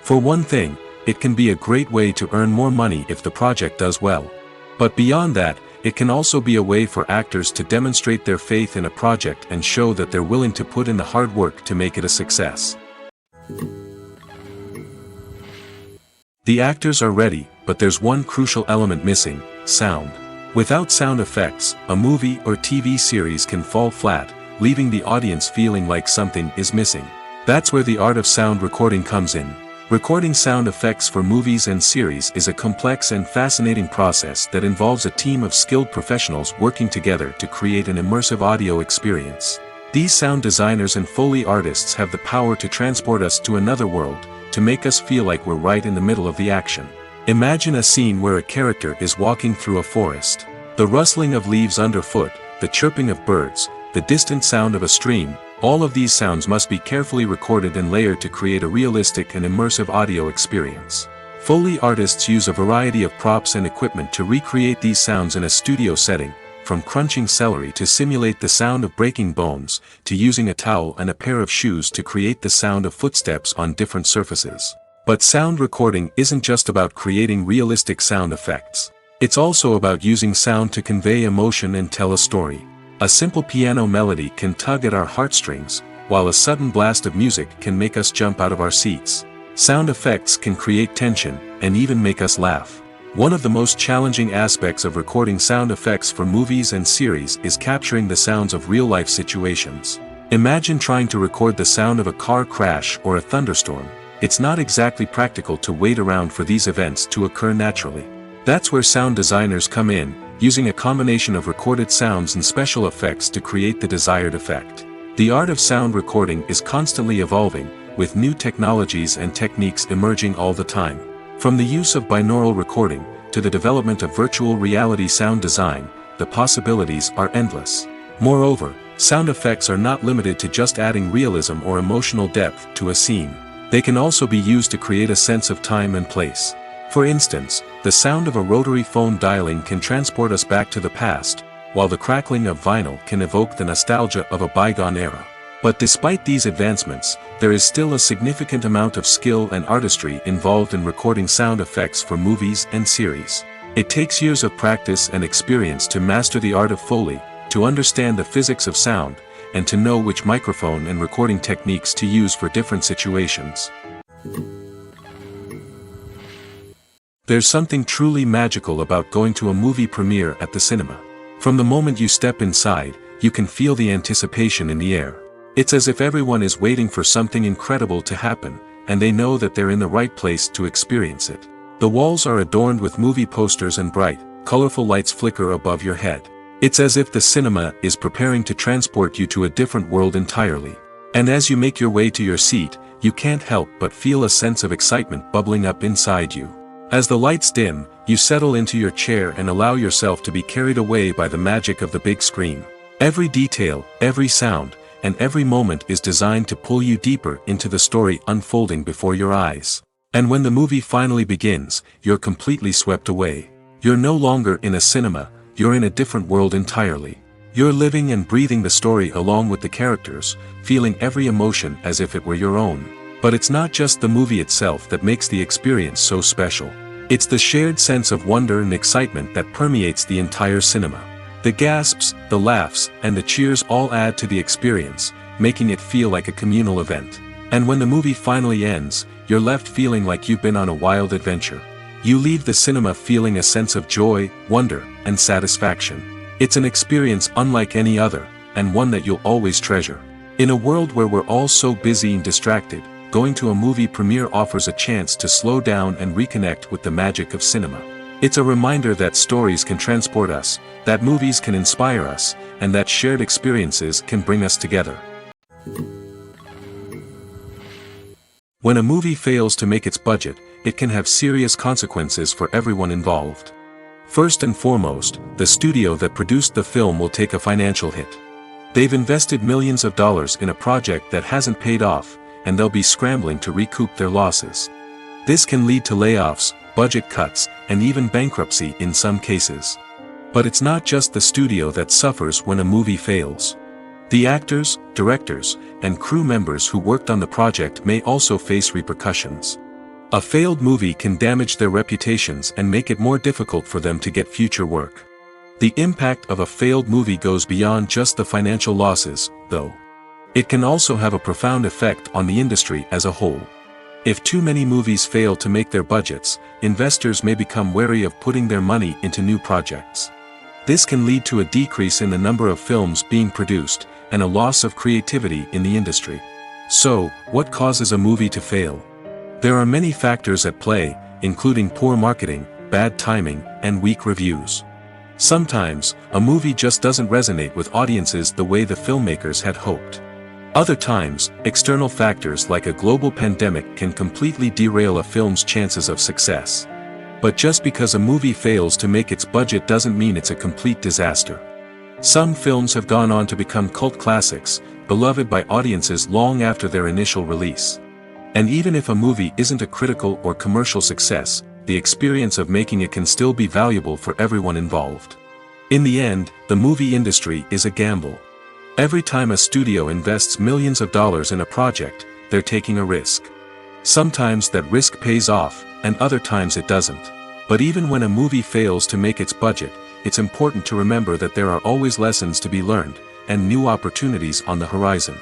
A: For one thing, it can be a great way to earn more money if the project does well. But beyond that, it can also be a way for actors to demonstrate their faith in a project and show that they're willing to put in the hard work to make it a success. The actors are ready, but there's one crucial element missing: sound. Without sound effects, a movie or TV series can fall flat, leaving the audience feeling like something is missing. That's where the art of sound recording comes in. Recording sound effects for movies and series is a complex and fascinating process that involves a team of skilled professionals working together to create an immersive audio experience. These sound designers and Foley artists have the power to transport us to another world, to make us feel like we're right in the middle of the action. Imagine a scene where a character is walking through a forest. The rustling of leaves underfoot, the chirping of birds, the distant sound of a stream, all of these sounds must be carefully recorded and layered to create a realistic and immersive audio experience. Foley artists use a variety of props and equipment to recreate these sounds in a studio setting, from crunching celery to simulate the sound of breaking bones, to using a towel and a pair of shoes to create the sound of footsteps on different surfaces. But sound recording isn't just about creating realistic sound effects. It's also about using sound to convey emotion and tell a story. A simple piano melody can tug at our heartstrings, while a sudden blast of music can make us jump out of our seats. Sound effects can create tension, and even make us laugh. One of the most challenging aspects of recording sound effects for movies and series is capturing the sounds of real-life situations. Imagine trying to record the sound of a car crash or a thunderstorm. It's not exactly practical to wait around for these events to occur naturally. That's where sound designers come in, using a combination of recorded sounds and special effects to create the desired effect. The art of sound recording is constantly evolving, with new technologies and techniques emerging all the time. From the use of binaural recording, to the development of virtual reality sound design, the possibilities are endless. Moreover, sound effects are not limited to just adding realism or emotional depth to a scene. They can also be used to create a sense of time and place. For instance, the sound of a rotary phone dialing can transport us back to the past, while the crackling of vinyl can evoke the nostalgia of a bygone era. But despite these advancements, there is still a significant amount of skill and artistry involved in recording sound effects for movies and series. It takes years of practice and experience to master the art of Foley, to understand the physics of sound, and to know which microphone and recording techniques to use for different situations. There's something truly magical about going to a movie premiere at the cinema. From the moment you step inside, you can feel the anticipation in the air. It's as if everyone is waiting for something incredible to happen, and they know that they're in the right place to experience it. The walls are adorned with movie posters and bright, colorful lights flicker above your head. It's as if the cinema is preparing to transport you to a different world entirely. And as you make your way to your seat, you can't help but feel a sense of excitement bubbling up inside you. As the lights dim, you settle into your chair and allow yourself to be carried away by the magic of the big screen. Every detail, every sound, and every moment is designed to pull you deeper into the story unfolding before your eyes. And when the movie finally begins, you're completely swept away. You're no longer in a cinema, you're in a different world entirely. You're living and breathing the story along with the characters, feeling every emotion as if it were your own. But it's not just the movie itself that makes the experience so special. It's the shared sense of wonder and excitement that permeates the entire cinema. The gasps, the laughs, and the cheers all add to the experience, making it feel like a communal event. And when the movie finally ends, you're left feeling like you've been on a wild adventure. You leave the cinema feeling a sense of joy, wonder, and satisfaction. It's an experience unlike any other, and one that you'll always treasure. In a world where we're all so busy and distracted, going to a movie premiere offers a chance to slow down and reconnect with the magic of cinema. It's a reminder that stories can transport us, that movies can inspire us, and that shared experiences can bring us together. When a movie fails to make its budget, it can have serious consequences for everyone involved. First and foremost, the studio that produced the film will take a financial hit. They've invested millions of dollars in a project that hasn't paid off, and they'll be scrambling to recoup their losses. This can lead to layoffs, budget cuts, and even bankruptcy in some cases. But it's not just the studio that suffers when a movie fails. The actors, directors, and crew members who worked on the project may also face repercussions. A failed movie can damage their reputations and make it more difficult for them to get future work. The impact of a failed movie goes beyond just the financial losses, though. It can also have a profound effect on the industry as a whole. If too many movies fail to make their budgets, investors may become wary of putting their money into new projects. This can lead to a decrease in the number of films being produced, and a loss of creativity in the industry. So, what causes a movie to fail? There are many factors at play, including poor marketing, bad timing, and weak reviews. Sometimes, a movie just doesn't resonate with audiences the way the filmmakers had hoped. Other times, external factors like a global pandemic can completely derail a film's chances of success. But just because a movie fails to make its budget doesn't mean it's a complete disaster. Some films have gone on to become cult classics, beloved by audiences long after their initial release. And even if a movie isn't a critical or commercial success, the experience of making it can still be valuable for everyone involved. In the end, the movie industry is a gamble. Every time a studio invests millions of dollars in a project, they're taking a risk. Sometimes that risk pays off, and other times it doesn't. But even when a movie fails to make its budget, it's important to remember that there are always lessons to be learned, and new opportunities on the horizon.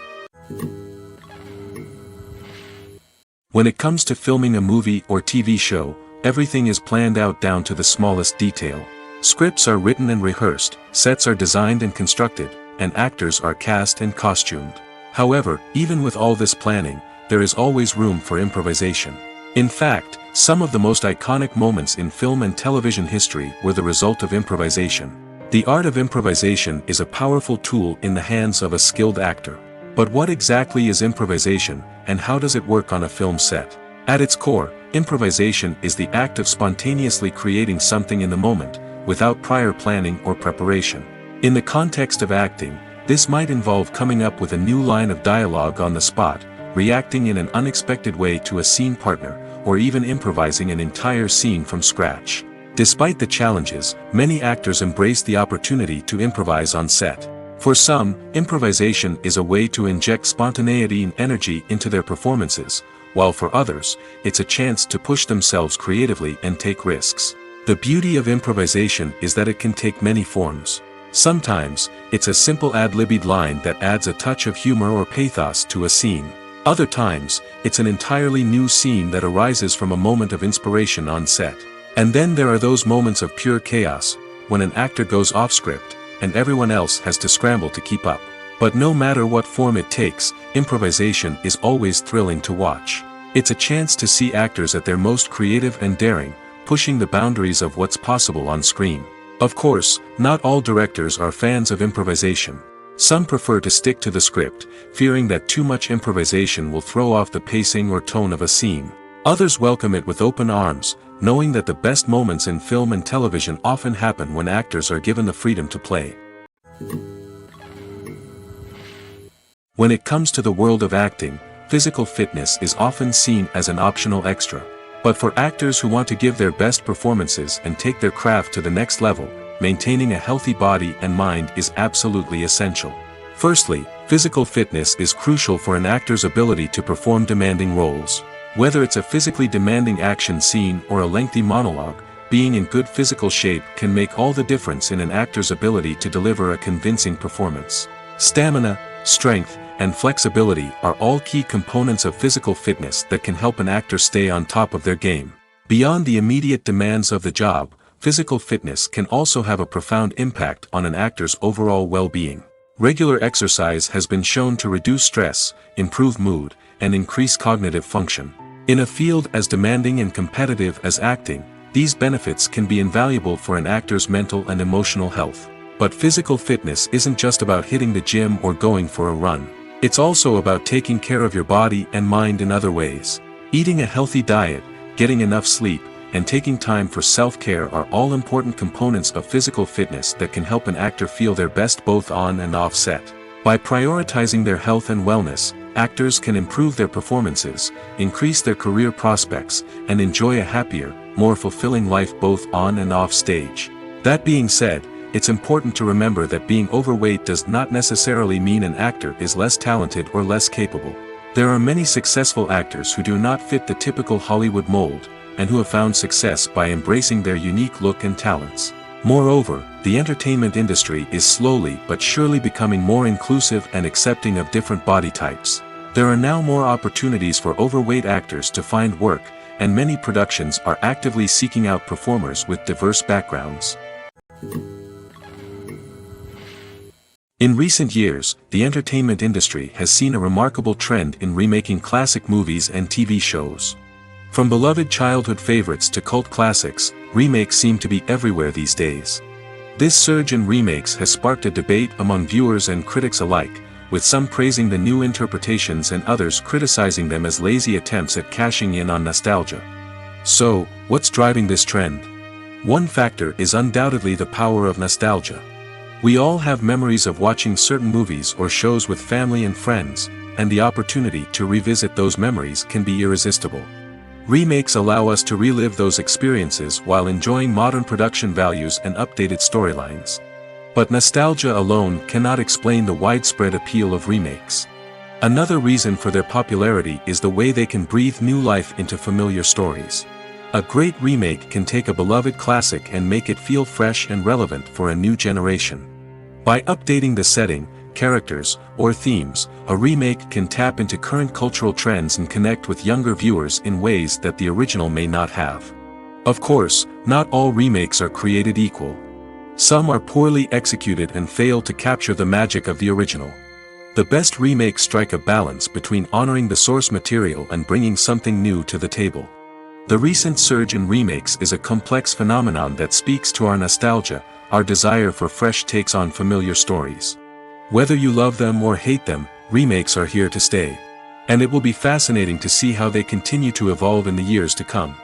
A: When it comes to filming a movie or TV show, everything is planned out down to the smallest detail. Scripts are written and rehearsed, sets are designed and constructed, and actors are cast and costumed. However, even with all this planning, there is always room for improvisation. In fact, some of the most iconic moments in film and television history were the result of improvisation. The art of improvisation is a powerful tool in the hands of a skilled actor. But what exactly is improvisation, and how does it work on a film set? At its core, improvisation is the act of spontaneously creating something in the moment, without prior planning or preparation. In the context of acting, this might involve coming up with a new line of dialogue on the spot, reacting in an unexpected way to a scene partner, or even improvising an entire scene from scratch. Despite the challenges, many actors embrace the opportunity to improvise on set. For some, improvisation is a way to inject spontaneity and energy into their performances, while for others, it's a chance to push themselves creatively and take risks. The beauty of improvisation is that it can take many forms. Sometimes, it's a simple ad-libbed line that adds a touch of humor or pathos to a scene. Other times, it's an entirely new scene that arises from a moment of inspiration on set. And then there are those moments of pure chaos, when an actor goes off script, and everyone else has to scramble to keep up. But no matter what form it takes, improvisation is always thrilling to watch. It's a chance to see actors at their most creative and daring, pushing the boundaries of what's possible on screen. Of course, not all directors are fans of improvisation. Some prefer to stick to the script, fearing that too much improvisation will throw off the pacing or tone of a scene. Others welcome it with open arms, knowing that the best moments in film and television often happen when actors are given the freedom to play. When it comes to the world of acting, physical fitness is often seen as an optional extra. But for actors who want to give their best performances and take their craft to the next level, maintaining a healthy body and mind is absolutely essential. Firstly, physical fitness is crucial for an actor's ability to perform demanding roles. Whether it's a physically demanding action scene or a lengthy monologue, being in good physical shape can make all the difference in an actor's ability to deliver a convincing performance. Stamina, strength, and flexibility are all key components of physical fitness that can help an actor stay on top of their game. Beyond the immediate demands of the job, physical fitness can also have a profound impact on an actor's overall well-being. Regular exercise has been shown to reduce stress, improve mood, and increase cognitive function. In a field as demanding and competitive as acting, these benefits can be invaluable for an actor's mental and emotional health. But physical fitness isn't just about hitting the gym or going for a run. It's also about taking care of your body and mind in other ways. Eating a healthy diet, getting enough sleep, and taking time for self-care are all important components of physical fitness that can help an actor feel their best both on and off set. By prioritizing their health and wellness, actors can improve their performances, increase their career prospects, and enjoy a happier, more fulfilling life both on and off stage. That being said, it's important to remember that being overweight does not necessarily mean an actor is less talented or less capable. There are many successful actors who do not fit the typical Hollywood mold, and who have found success by embracing their unique look and talents. Moreover, the entertainment industry is slowly but surely becoming more inclusive and accepting of different body types. There are now more opportunities for overweight actors to find work, and many productions are actively seeking out performers with diverse backgrounds. In recent years, the entertainment industry has seen a remarkable trend in remaking classic movies and TV shows. From beloved childhood favorites to cult classics, remakes seem to be everywhere these days. This surge in remakes has sparked a debate among viewers and critics alike, with some praising the new interpretations and others criticizing them as lazy attempts at cashing in on nostalgia. So, what's driving this trend? One factor is undoubtedly the power of nostalgia. We all have memories of watching certain movies or shows with family and friends, and the opportunity to revisit those memories can be irresistible. Remakes allow us to relive those experiences while enjoying modern production values and updated storylines. But nostalgia alone cannot explain the widespread appeal of remakes. Another reason for their popularity is the way they can breathe new life into familiar stories. A great remake can take a beloved classic and make it feel fresh and relevant for a new generation. By updating the setting, characters, or themes, a remake can tap into current cultural trends and connect with younger viewers in ways that the original may not have. Of course, not all remakes are created equal. Some are poorly executed and fail to capture the magic of the original. The best remakes strike a balance between honoring the source material and bringing something new to the table. The recent surge in remakes is a complex phenomenon that speaks to our nostalgia, our desire for fresh takes on familiar stories. Whether you love them or hate them, remakes are here to stay. And it will be fascinating to see how they continue to evolve in the years to come.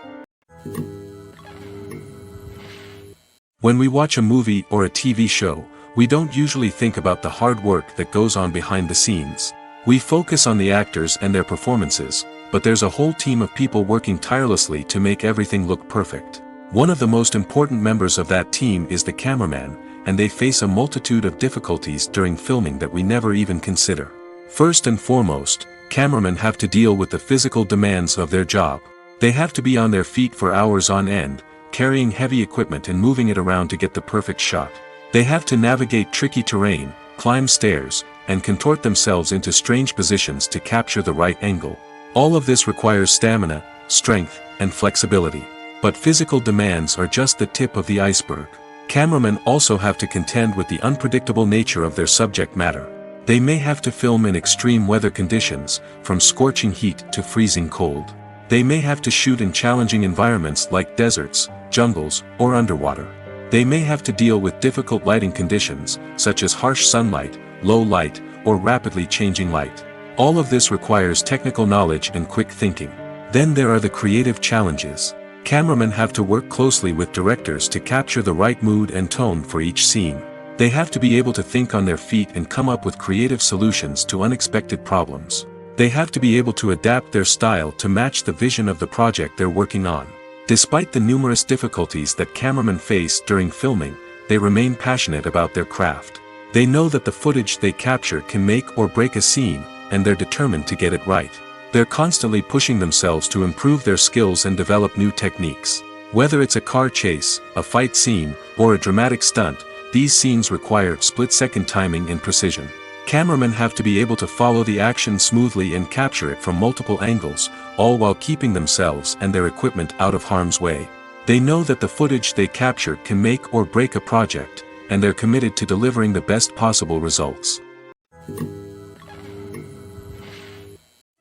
A: When we watch a movie or a TV show, we don't usually think about the hard work that goes on behind the scenes. We focus on the actors and their performances, but there's a whole team of people working tirelessly to make everything look perfect. One of the most important members of that team is the cameraman, and they face a multitude of difficulties during filming that we never even consider. First and foremost, cameramen have to deal with the physical demands of their job. They have to be on their feet for hours on end, carrying heavy equipment and moving it around to get the perfect shot. They have to navigate tricky terrain, climb stairs, and contort themselves into strange positions to capture the right angle. All of this requires stamina, strength, and flexibility. But physical demands are just the tip of the iceberg. Cameramen also have to contend with the unpredictable nature of their subject matter. They may have to film in extreme weather conditions, from scorching heat to freezing cold. They may have to shoot in challenging environments like deserts, jungles, or underwater. They may have to deal with difficult lighting conditions, such as harsh sunlight, low light, or rapidly changing light. All of this requires technical knowledge and quick thinking. Then there are the creative challenges. Cameramen have to work closely with directors to capture the right mood and tone for each scene. They have to be able to think on their feet and come up with creative solutions to unexpected problems. They have to be able to adapt their style to match the vision of the project they're working on. Despite the numerous difficulties that cameramen face during filming, they remain passionate about their craft. They know that the footage they capture can make or break a scene, and they're determined to get it right. They're constantly pushing themselves to improve their skills and develop new techniques. Whether it's a car chase, a fight scene, or a dramatic stunt, these scenes require split-second timing and precision. Cameramen have to be able to follow the action smoothly and capture it from multiple angles, all while keeping themselves and their equipment out of harm's way. They know that the footage they capture can make or break a project, and they're committed to delivering the best possible results.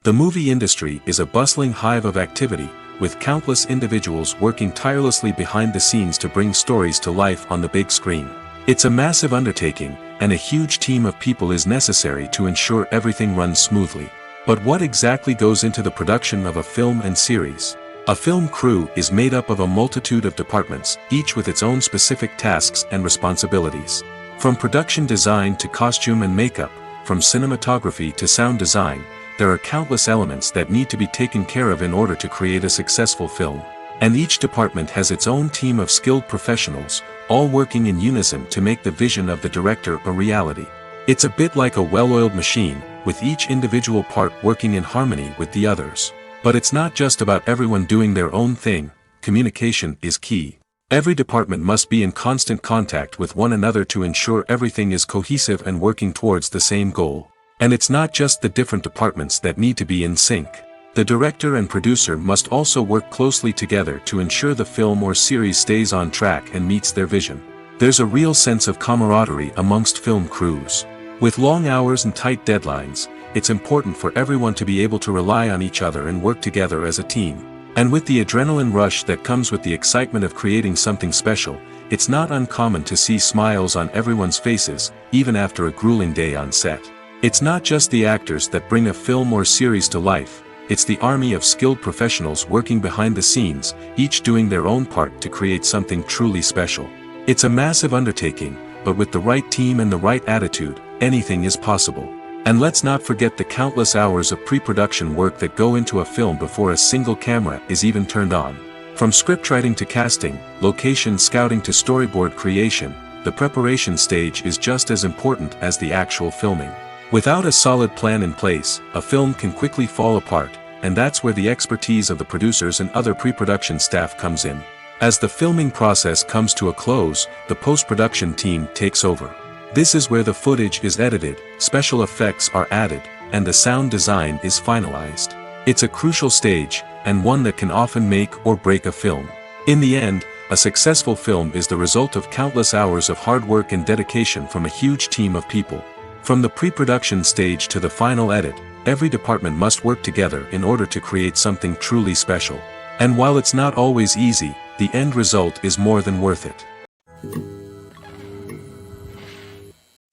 A: The movie industry is a bustling hive of activity, with countless individuals working tirelessly behind the scenes to bring stories to life on the big screen. It's a massive undertaking, and a huge team of people is necessary to ensure everything runs smoothly. But what exactly goes into the production of a film and series? A film crew is made up of a multitude of departments, each with its own specific tasks and responsibilities. From production design to costume and makeup, from cinematography to sound design, there are countless elements that need to be taken care of in order to create a successful film. And each department has its own team of skilled professionals, all working in unison to make the vision of the director a reality. It's a bit like a well-oiled machine, with each individual part working in harmony with the others. But it's not just about everyone doing their own thing. Communication is key. Every department must be in constant contact with one another to ensure everything is cohesive and working towards the same goal. And it's not just the different departments that need to be in sync. The director and producer must also work closely together to ensure the film or series stays on track and meets their vision. There's a real sense of camaraderie amongst film crews. With long hours and tight deadlines, it's important for everyone to be able to rely on each other and work together as a team. And with the adrenaline rush that comes with the excitement of creating something special, it's not uncommon to see smiles on everyone's faces, even after a grueling day on set. It's not just the actors that bring a film or series to life. It's the army of skilled professionals working behind the scenes, each doing their own part to create something truly special. It's a massive undertaking, but with the right team and the right attitude, anything is possible. And let's not forget the countless hours of pre-production work that go into a film before a single camera is even turned on. From scriptwriting to casting, location scouting to storyboard creation, the preparation stage is just as important as the actual filming. Without a solid plan in place, a film can quickly fall apart, and that's where the expertise of the producers and other pre-production staff comes in. As the filming process comes to a close, the post-production team takes over. This is where the footage is edited, special effects are added, and the sound design is finalized. It's a crucial stage, and one that can often make or break a film. In the end, a successful film is the result of countless hours of hard work and dedication from a huge team of people. From the pre-production stage to the final edit, every department must work together in order to create something truly special. And while it's not always easy, the end result is more than worth it.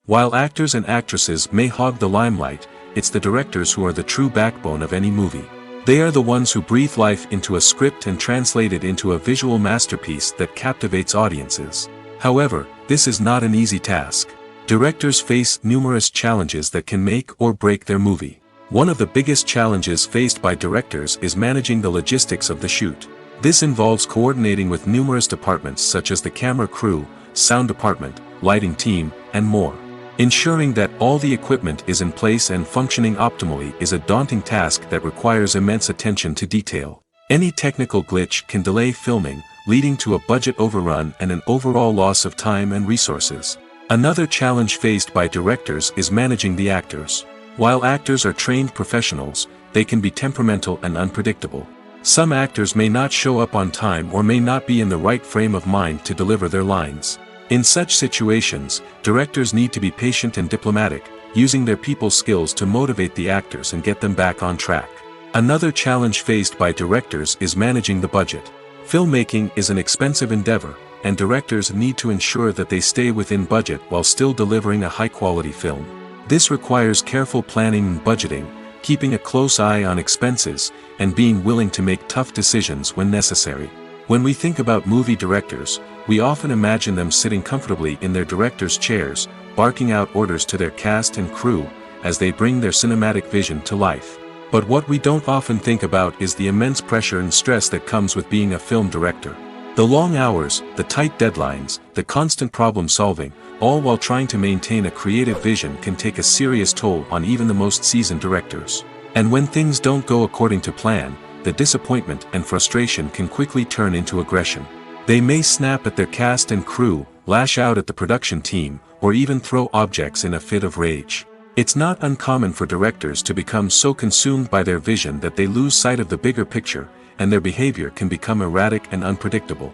A: While actors and actresses may hog the limelight, it's the directors who are the true backbone of any movie. They are the ones who breathe life into a script and translate it into a visual masterpiece that captivates audiences. However, this is not an easy task. Directors face numerous challenges that can make or break their movie. One of the biggest challenges faced by directors is managing the logistics of the shoot. This involves coordinating with numerous departments such as the camera crew, sound department, lighting team, and more. Ensuring that all the equipment is in place and functioning optimally is a daunting task that requires immense attention to detail. Any technical glitch can delay filming, leading to a budget overrun and an overall loss of time and resources. Another challenge faced by directors is managing the actors. While actors are trained professionals, they can be temperamental and unpredictable. Some actors may not show up on time or may not be in the right frame of mind to deliver their lines. In such situations, directors need to be patient and diplomatic, using their people skills to motivate the actors and get them back on track. Another challenge faced by directors is managing the budget. Filmmaking is an expensive endeavor, and directors need to ensure that they stay within budget while still delivering a high-quality film. This requires careful planning and budgeting, keeping a close eye on expenses, and being willing to make tough decisions when necessary. When we think about movie directors, we often imagine them sitting comfortably in their director's chairs, barking out orders to their cast and crew, as they bring their cinematic vision to life. But what we don't often think about is the immense pressure and stress that comes with being a film director. The long hours, the tight deadlines, the constant problem solving, all while trying to maintain a creative vision can take a serious toll on even the most seasoned directors. And when things don't go according to plan, the disappointment and frustration can quickly turn into aggression. They may snap at their cast and crew, lash out at the production team, or even throw objects in a fit of rage. It's not uncommon for directors to become so consumed by their vision that they lose sight of the bigger picture, and their behavior can become erratic and unpredictable.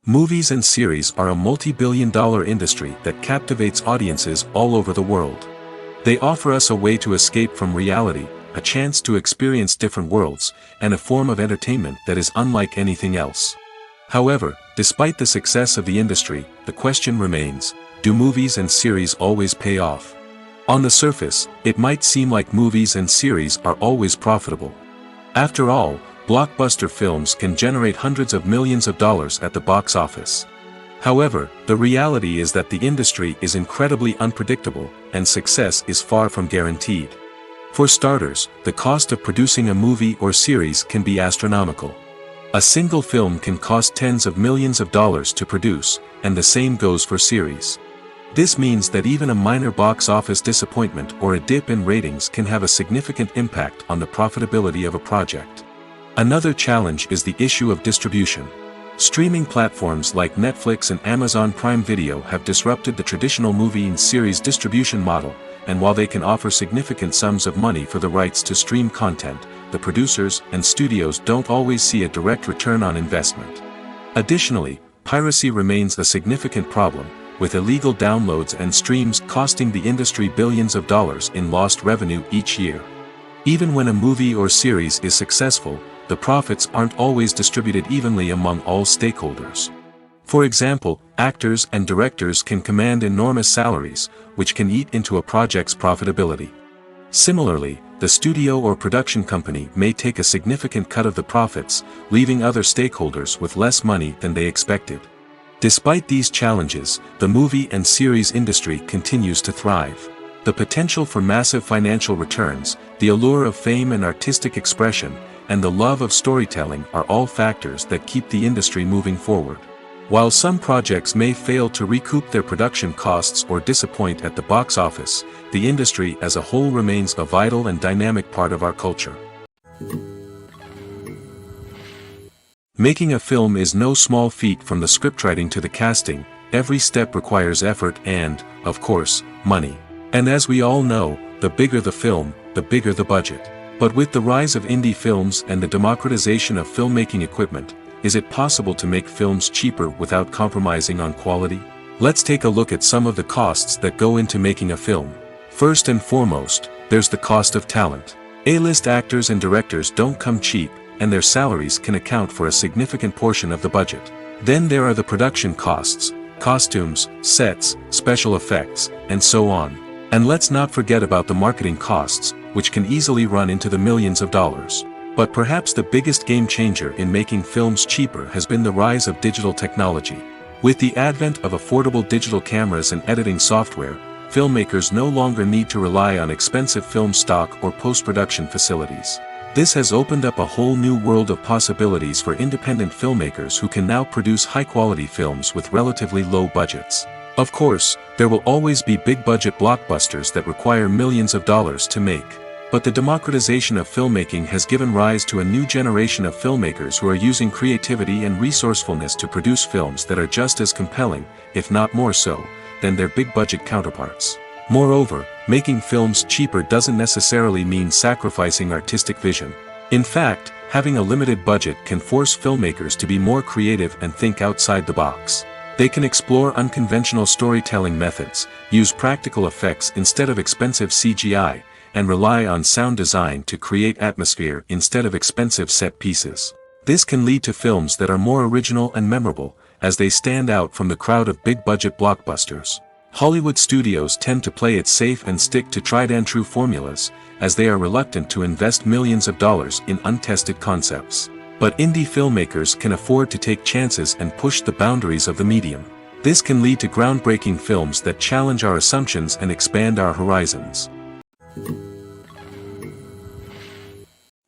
A: Movies and series are a multi-billion-dollar industry that captivates audiences all over the world. They offer us a way to escape from reality, a chance to experience different worlds, and a form of entertainment that is unlike anything else. However, despite the success of the industry, the question remains, do movies and series always pay off? On the surface, it might seem like movies and series are always profitable. After all, blockbuster films can generate hundreds of millions of dollars at the box office. However, the reality is that the industry is incredibly unpredictable, and success is far from guaranteed. For starters, the cost of producing a movie or series can be astronomical. A single film can cost tens of millions of dollars to produce, and the same goes for series. This means that even a minor box office disappointment or a dip in ratings can have a significant impact on the profitability of a project. Another challenge is the issue of distribution. Streaming platforms like Netflix and Amazon Prime Video have disrupted the traditional movie and series distribution model, and while they can offer significant sums of money for the rights to stream content, the producers and studios don't always see a direct return on investment. Additionally, piracy remains a significant problem, with illegal downloads and streams costing the industry billions of dollars in lost revenue each year. Even when a movie or series is successful, the profits aren't always distributed evenly among all stakeholders. For example, actors and directors can command enormous salaries, which can eat into a project's profitability. Similarly, the studio or production company may take a significant cut of the profits, leaving other stakeholders with less money than they expected. Despite these challenges, the movie and series industry continues to thrive. The potential for massive financial returns, the allure of fame and artistic expression, and the love of storytelling are all factors that keep the industry moving forward. While some projects may fail to recoup their production costs or disappoint at the box office, the industry as a whole remains a vital and dynamic part of our culture. Making a film is no small feat. From the scriptwriting to the casting, every step requires effort and, of course, money. And as we all know, the bigger the film, the bigger the budget. But with the rise of indie films and the democratization of filmmaking equipment, is it possible to make films cheaper without compromising on quality? Let's take a look at some of the costs that go into making a film. First and foremost, there's the cost of talent. A-list actors and directors don't come cheap, and their salaries can account for a significant portion of the budget. Then there are the production costs, costumes, sets, special effects, and so on. And let's not forget about the marketing costs, which can easily run into the millions of dollars. But perhaps the biggest game changer in making films cheaper has been the rise of digital technology. With the advent of affordable digital cameras and editing software, filmmakers no longer need to rely on expensive film stock or post-production facilities. This has opened up a whole new world of possibilities for independent filmmakers who can now produce high-quality films with relatively low budgets. Of course, there will always be big-budget blockbusters that require millions of dollars to make. But the democratization of filmmaking has given rise to a new generation of filmmakers who are using creativity and resourcefulness to produce films that are just as compelling, if not more so, than their big-budget counterparts. Moreover, making films cheaper doesn't necessarily mean sacrificing artistic vision. In fact, having a limited budget can force filmmakers to be more creative and think outside the box. They can explore unconventional storytelling methods, use practical effects instead of expensive CGI, and rely on sound design to create atmosphere instead of expensive set pieces. This can lead to films that are more original and memorable, as they stand out from the crowd of big-budget blockbusters. Hollywood studios tend to play it safe and stick to tried-and-true formulas, as they are reluctant to invest millions of dollars in untested concepts. But indie filmmakers can afford to take chances and push the boundaries of the medium. This can lead to groundbreaking films that challenge our assumptions and expand our horizons.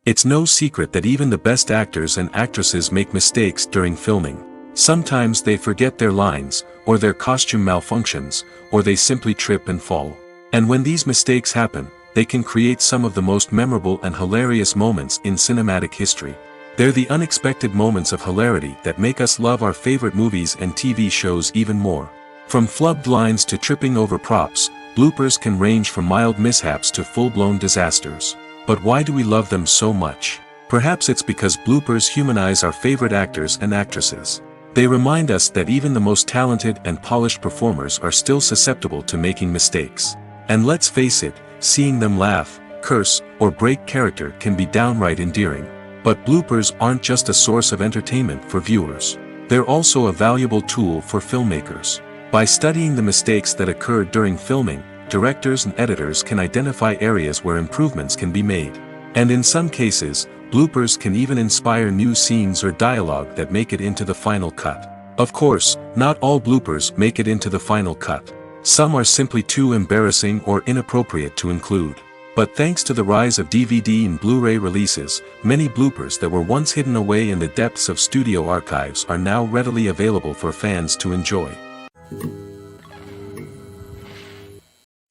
A: It's no secret that even the best actors and actresses make mistakes during filming. Sometimes they forget their lines, or their costume malfunctions, or they simply trip and fall. And when these mistakes happen, they can create some of the most memorable and hilarious moments in cinematic history. They're the unexpected moments of hilarity that make us love our favorite movies and TV shows even more. From flubbed lines to tripping over props, bloopers can range from mild mishaps to full-blown disasters. But why do we love them so much? Perhaps it's because bloopers humanize our favorite actors and actresses. They remind us that even the most talented and polished performers are still susceptible to making mistakes. And let's face it, seeing them laugh, curse, or break character can be downright endearing. But bloopers aren't just a source of entertainment for viewers. They're also a valuable tool for filmmakers. By studying the mistakes that occurred during filming, directors and editors can identify areas where improvements can be made. And in some cases, bloopers can even inspire new scenes or dialogue that make it into the final cut. Of course, not all bloopers make it into the final cut. Some are simply too embarrassing or inappropriate to include. But thanks to the rise of DVD and Blu-ray releases, many bloopers that were once hidden away in the depths of studio archives are now readily available for fans to enjoy.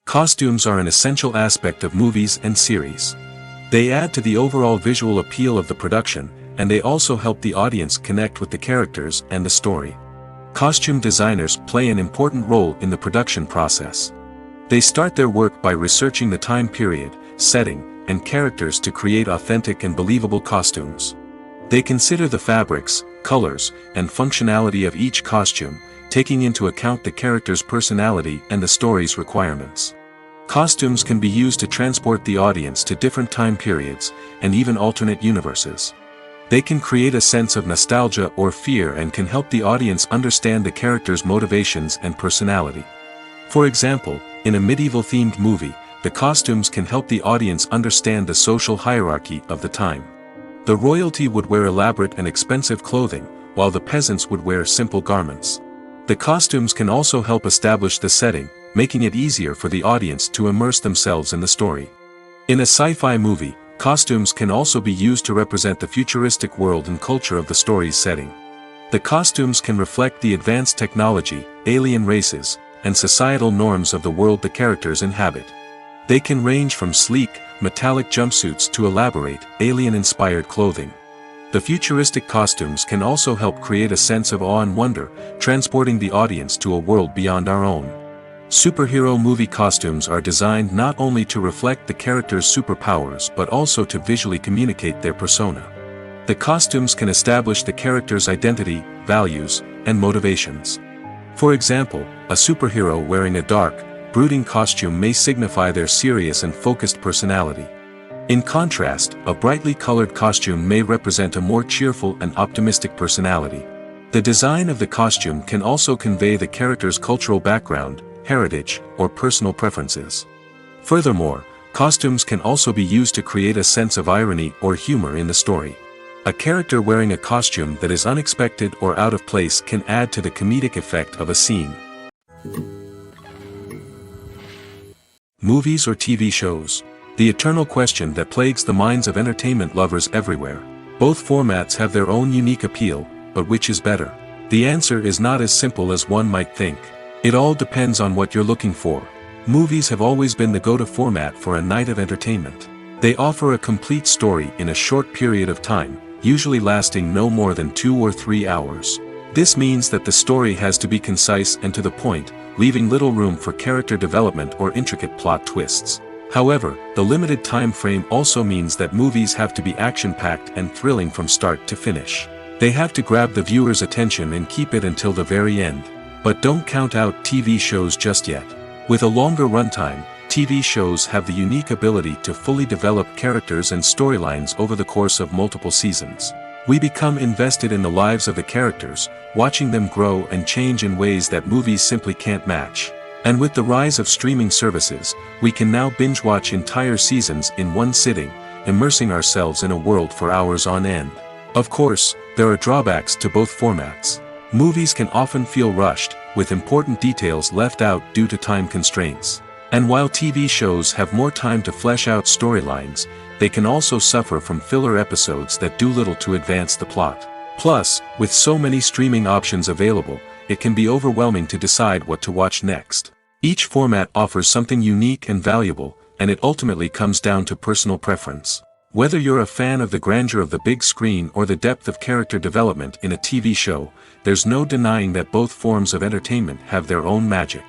A: Costumes are an essential aspect of movies and series. They add to the overall visual appeal of the production, and they also help the audience connect with the characters and the story. Costume designers play an important role in the production process. They start their work by researching the time period, setting, and characters to create authentic and believable costumes. They consider the fabrics, colors, and functionality of each costume, taking into account the character's personality and the story's requirements. Costumes can be used to transport the audience to different time periods, and even alternate universes. They can create a sense of nostalgia or fear and can help the audience understand the character's motivations and personality. For example, in a medieval-themed movie, the costumes can help the audience understand the social hierarchy of the time. The royalty would wear elaborate and expensive clothing, while the peasants would wear simple garments. The costumes can also help establish the setting, making it easier for the audience to immerse themselves in the story. In a sci-fi movie, costumes can also be used to represent the futuristic world and culture of the story's setting. The costumes can reflect the advanced technology, alien races, and societal norms of the world the characters inhabit. They can range from sleek, metallic jumpsuits to elaborate, alien-inspired clothing. The futuristic costumes can also help create a sense of awe and wonder, transporting the audience to a world beyond our own. Superhero movie costumes are designed not only to reflect the character's superpowers but also to visually communicate their persona. The costumes can establish the character's identity, values, and motivations. For example, a superhero wearing a dark, brooding costume may signify their serious and focused personality. In contrast, a brightly colored costume may represent a more cheerful and optimistic personality. The design of the costume can also convey the character's cultural background, heritage, or personal preferences. Furthermore, costumes can also be used to create a sense of irony or humor in the story. A character wearing a costume that is unexpected or out of place can add to the comedic effect of a scene. Movies or TV shows? The eternal question that plagues the minds of entertainment lovers everywhere. Both formats have their own unique appeal, but which is better? The answer is not as simple as one might think. It all depends on what you're looking for. Movies have always been the go-to format for a night of entertainment. They offer a complete story in a short period of time, usually lasting no more than 2 or 3 hours. This means that the story has to be concise and to the point, leaving little room for character development or intricate plot twists. However, the limited time frame also means that movies have to be action-packed and thrilling from start to finish. They have to grab the viewer's attention and keep it until the very end. But don't count out TV shows just yet. With a longer runtime, TV shows have the unique ability to fully develop characters and storylines over the course of multiple seasons. We become invested in the lives of the characters, watching them grow and change in ways that movies simply can't match. And with the rise of streaming services, we can now binge-watch entire seasons in one sitting, immersing ourselves in a world for hours on end. Of course, there are drawbacks to both formats. Movies can often feel rushed, with important details left out due to time constraints. And while TV shows have more time to flesh out storylines, they can also suffer from filler episodes that do little to advance the plot. Plus, with so many streaming options available, it can be overwhelming to decide what to watch next. Each format offers something unique and valuable, and it ultimately comes down to personal preference. Whether you're a fan of the grandeur of the big screen or the depth of character development in a TV show, there's no denying that both forms of entertainment have their own magic.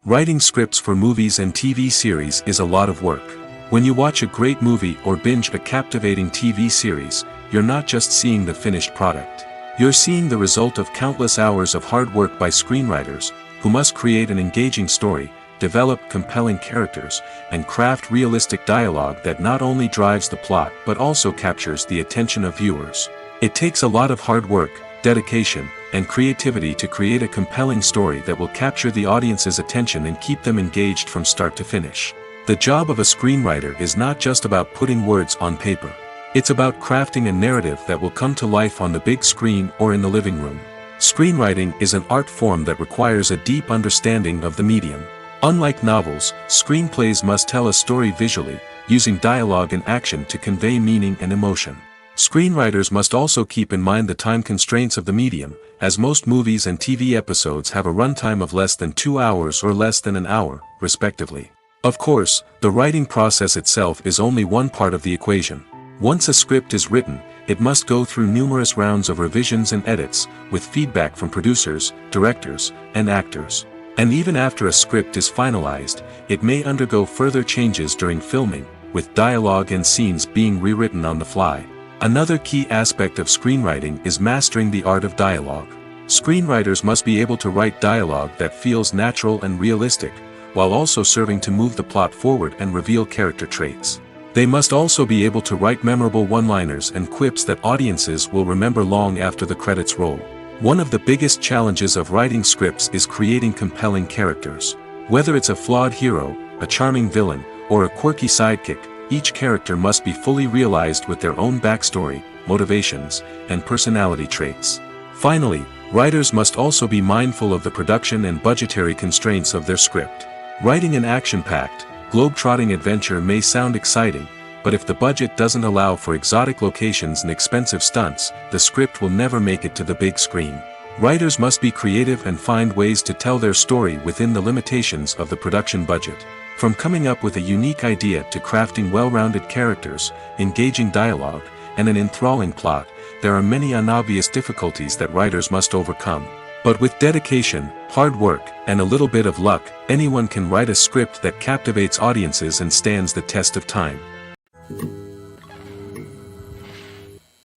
A: Writing scripts for movies and TV series is a lot of work. When you watch a great movie or binge a captivating TV series, you're not just seeing the finished product. You're seeing the result of countless hours of hard work by screenwriters, who must create an engaging story, develop compelling characters, and craft realistic dialogue that not only drives the plot but also captures the attention of viewers. It takes a lot of hard work, dedication, and creativity to create a compelling story that will capture the audience's attention and keep them engaged from start to finish. The job of a screenwriter is not just about putting words on paper. It's about crafting a narrative that will come to life on the big screen or in the living room. Screenwriting is an art form that requires a deep understanding of the medium. Unlike novels, screenplays must tell a story visually, using dialogue and action to convey meaning and emotion. Screenwriters must also keep in mind the time constraints of the medium, as most movies and TV episodes have a runtime of less than 2 hours or less than an hour, respectively. Of course, the writing process itself is only one part of the equation. Once a script is written, it must go through numerous rounds of revisions and edits, with feedback from producers, directors, and actors. And even after a script is finalized, it may undergo further changes during filming, with dialogue and scenes being rewritten on the fly. Another key aspect of screenwriting is mastering the art of dialogue. Screenwriters must be able to write dialogue that feels natural and realistic, while also serving to move the plot forward and reveal character traits. They must also be able to write memorable one-liners and quips that audiences will remember long after the credits roll. One of the biggest challenges of writing scripts is creating compelling characters. Whether it's a flawed hero, a charming villain, or a quirky sidekick, each character must be fully realized with their own backstory, motivations, and personality traits. Finally, writers must also be mindful of the production and budgetary constraints of their script. Writing an action-packed, globe-trotting adventure may sound exciting, but if the budget doesn't allow for exotic locations and expensive stunts, the script will never make it to the big screen. Writers must be creative and find ways to tell their story within the limitations of the production budget. From coming up with a unique idea to crafting well-rounded characters, engaging dialogue, and an enthralling plot, there are many unobvious difficulties that writers must overcome. But with dedication, hard work, and a little bit of luck, anyone can write a script that captivates audiences and stands the test of time.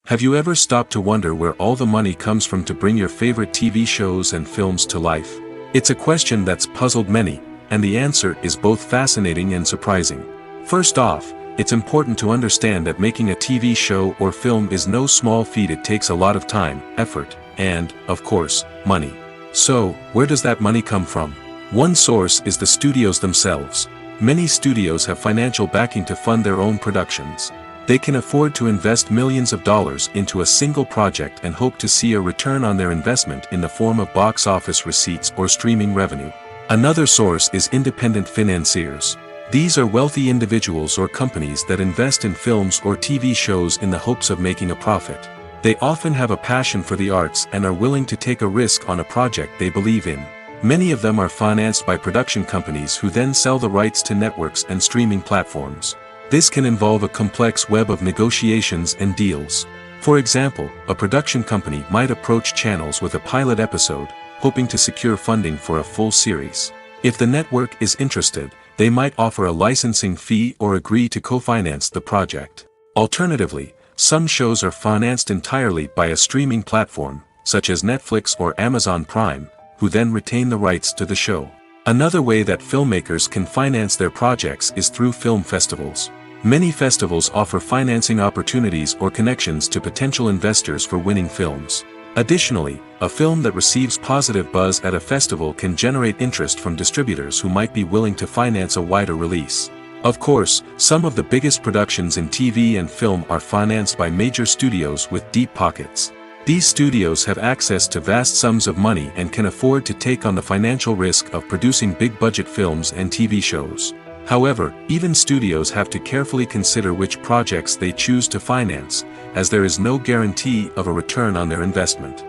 A: Have you ever stopped to wonder where all the money comes from to bring your favorite TV shows and films to life? It's a question that's puzzled many, and the answer is both fascinating and surprising. First off, it's important to understand that making a TV show or film is no small feat. It takes a lot of time, effort, and, of course, money. So, where does that money come from? One source is the studios themselves. Many studios have financial backing to fund their own productions. They can afford to invest millions of dollars into a single project and hope to see a return on their investment in the form of box office receipts or streaming revenue. Another source is independent financiers. These are wealthy individuals or companies that invest in films or TV shows in the hopes of making a profit. They often have a passion for the arts and are willing to take a risk on a project they believe in. Many of them are financed by production companies who then sell the rights to networks and streaming platforms. This can involve a complex web of negotiations and deals. For example, a production company might approach channels with a pilot episode, hoping to secure funding for a full series. If the network is interested, they might offer a licensing fee or agree to co-finance the project. Alternatively, some shows are financed entirely by a streaming platform, such as Netflix or Amazon Prime, who then retain the rights to the show. Another way that filmmakers can finance their projects is through film festivals. Many festivals offer financing opportunities or connections to potential investors for winning films. Additionally, a film that receives positive buzz at a festival can generate interest from distributors who might be willing to finance a wider release. Of course, some of the biggest productions in TV and film are financed by major studios with deep pockets. These studios have access to vast sums of money and can afford to take on the financial risk of producing big-budget films and TV shows. However, even studios have to carefully consider which projects they choose to finance, as there is no guarantee of a return on their investment.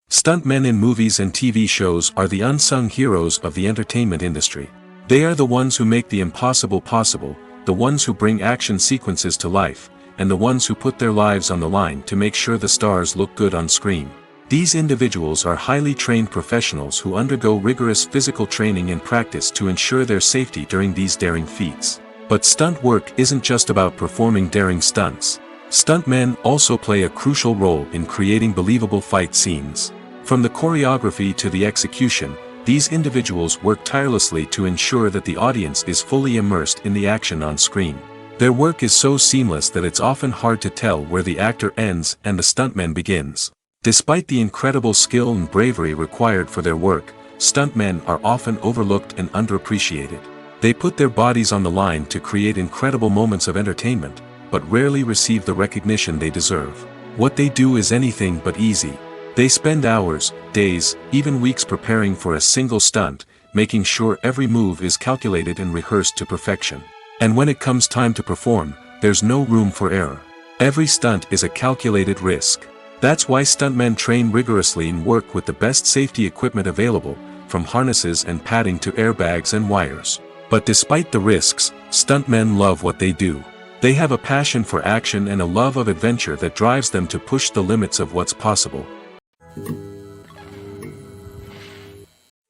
A: Stuntmen in movies and TV shows are the unsung heroes of the entertainment industry. They are the ones who make the impossible possible, the ones who bring action sequences to life, and the ones who put their lives on the line to make sure the stars look good on screen. These individuals are highly trained professionals who undergo rigorous physical training and practice to ensure their safety during these daring feats. But stunt work isn't just about performing daring stunts. Stuntmen also play a crucial role in creating believable fight scenes. From the choreography to the execution, these individuals work tirelessly to ensure that the audience is fully immersed in the action on screen. Their work is so seamless that it's often hard to tell where the actor ends and the stuntman begins. Despite the incredible skill and bravery required for their work, stuntmen are often overlooked and underappreciated. They put their bodies on the line to create incredible moments of entertainment, but rarely receive the recognition they deserve. What they do is anything but easy. They spend hours, days, even weeks preparing for a single stunt, making sure every move is calculated and rehearsed to perfection. And when it comes time to perform, there's no room for error. Every stunt is a calculated risk. That's why stuntmen train rigorously and work with the best safety equipment available, from harnesses and padding to airbags and wires. But despite the risks, stuntmen love what they do. They have a passion for action and a love of adventure that drives them to push the limits of what's possible.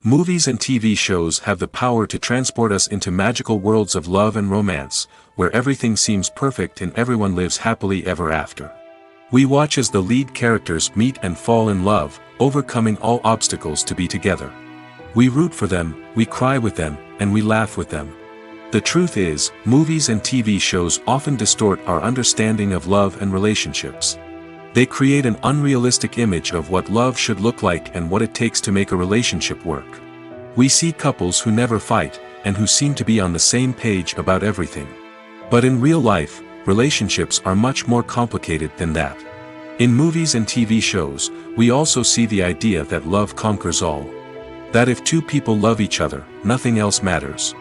A: Movies and TV shows have the power to transport us into magical worlds of love and romance, where everything seems perfect and everyone lives happily ever after. We watch as the lead characters meet and fall in love, overcoming all obstacles to be together. We root for them, we cry with them, and we laugh with them. The truth is, movies and TV shows often distort our understanding of love and relationships. They create an unrealistic image of what love should look like and what it takes to make a relationship work. We see couples who never fight, and who seem to be on the same page about everything. But in real life, relationships are much more complicated than that. In movies and TV shows, we also see the idea that love conquers all. That if two people love each other, nothing else matters.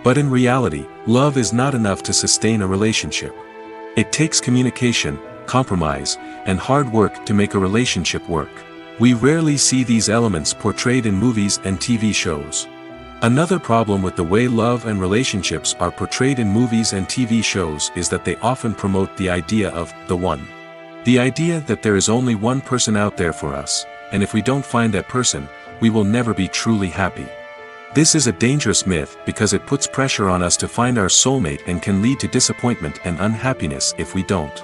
A: But in reality, love is not enough to sustain a relationship. It takes communication, compromise, and hard work to make a relationship work. We rarely see these elements portrayed in movies and TV shows. Another problem with the way love and relationships are portrayed in movies and TV shows is that they often promote the idea of the one. The idea that there is only one person out there for us, and if we don't find that person, we will never be truly happy. This is a dangerous myth because it puts pressure on us to find our soulmate and can lead to disappointment and unhappiness if we don't.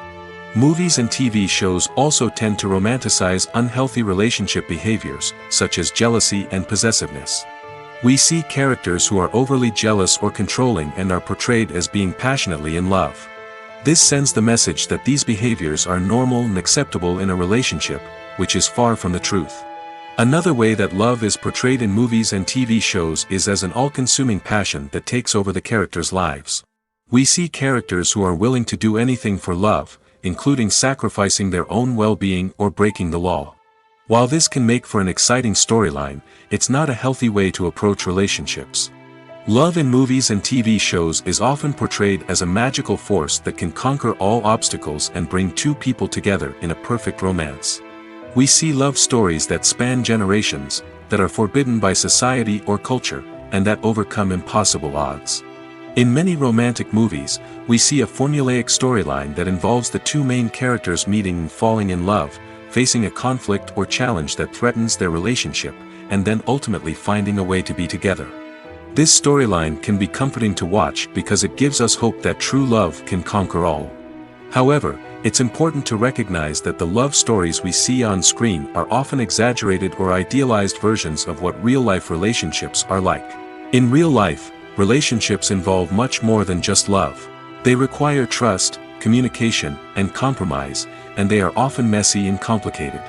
A: Movies and TV shows also tend to romanticize unhealthy relationship behaviors, such as jealousy and possessiveness. We see characters who are overly jealous or controlling and are portrayed as being passionately in love. This sends the message that these behaviors are normal and acceptable in a relationship, which is far from the truth. Another way that love is portrayed in movies and TV shows is as an all-consuming passion that takes over the characters' lives. We see characters who are willing to do anything for love, including sacrificing their own well-being or breaking the law. While this can make for an exciting storyline, it's not a healthy way to approach relationships. Love in movies and TV shows is often portrayed as a magical force that can conquer all obstacles and bring two people together in a perfect romance. We see love stories that span generations, that are forbidden by society or culture, and that overcome impossible odds. In many romantic movies, we see a formulaic storyline that involves the two main characters meeting and falling in love, facing a conflict or challenge that threatens their relationship, and then ultimately finding a way to be together. This storyline can be comforting to watch because it gives us hope that true love can conquer all. However, it's important to recognize that the love stories we see on screen are often exaggerated or idealized versions of what real-life relationships are like. In real life, relationships involve much more than just love. They require trust, communication, and compromise, and they are often messy and complicated.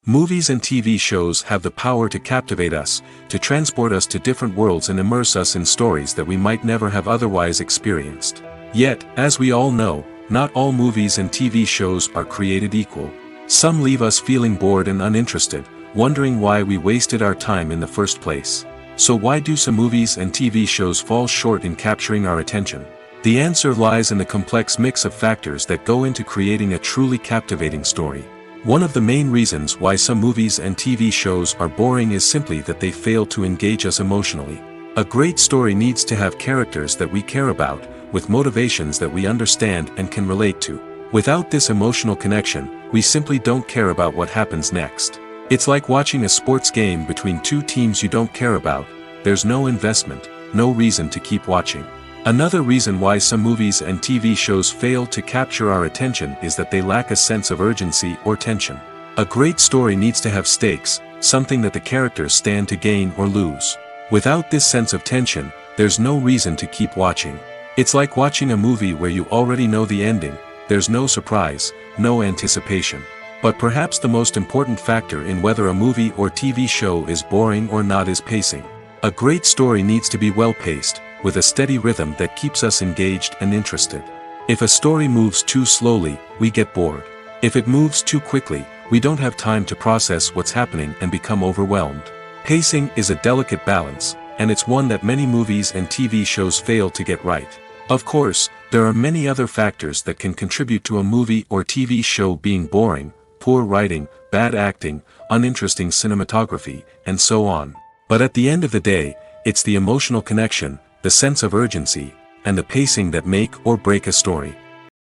A: Movies and TV shows have the power to captivate us, to transport us to different worlds and immerse us in stories that we might never have otherwise experienced. Yet, as we all know, not all movies and TV shows are created equal. Some leave us feeling bored and uninterested, wondering why we wasted our time in the first place. So why do some movies and TV shows fall short in capturing our attention? The answer lies in the complex mix of factors that go into creating a truly captivating story. One of the main reasons why some movies and TV shows are boring is simply that they fail to engage us emotionally. A great story needs to have characters that we care about, with motivations that we understand and can relate to. Without this emotional connection, we simply don't care about what happens next. It's like watching a sports game between two teams you don't care about. There's no investment, no reason to keep watching. Another reason why some movies and TV shows fail to capture our attention is that they lack a sense of urgency or tension. A great story needs to have stakes, something that the characters stand to gain or lose. Without this sense of tension, there's no reason to keep watching. It's like watching a movie where you already know the ending. There's no surprise, no anticipation. But perhaps the most important factor in whether a movie or TV show is boring or not is pacing. A great story needs to be well-paced, with a steady rhythm that keeps us engaged and interested. If a story moves too slowly, we get bored. If it moves too quickly, we don't have time to process what's happening and become overwhelmed. Pacing is a delicate balance, and it's one that many movies and TV shows fail to get right. Of course, there are many other factors that can contribute to a movie or TV show being boring: poor writing, bad acting, uninteresting cinematography, and so on. But at the end of the day, it's the emotional connection, the sense of urgency, and the pacing that make or break a story.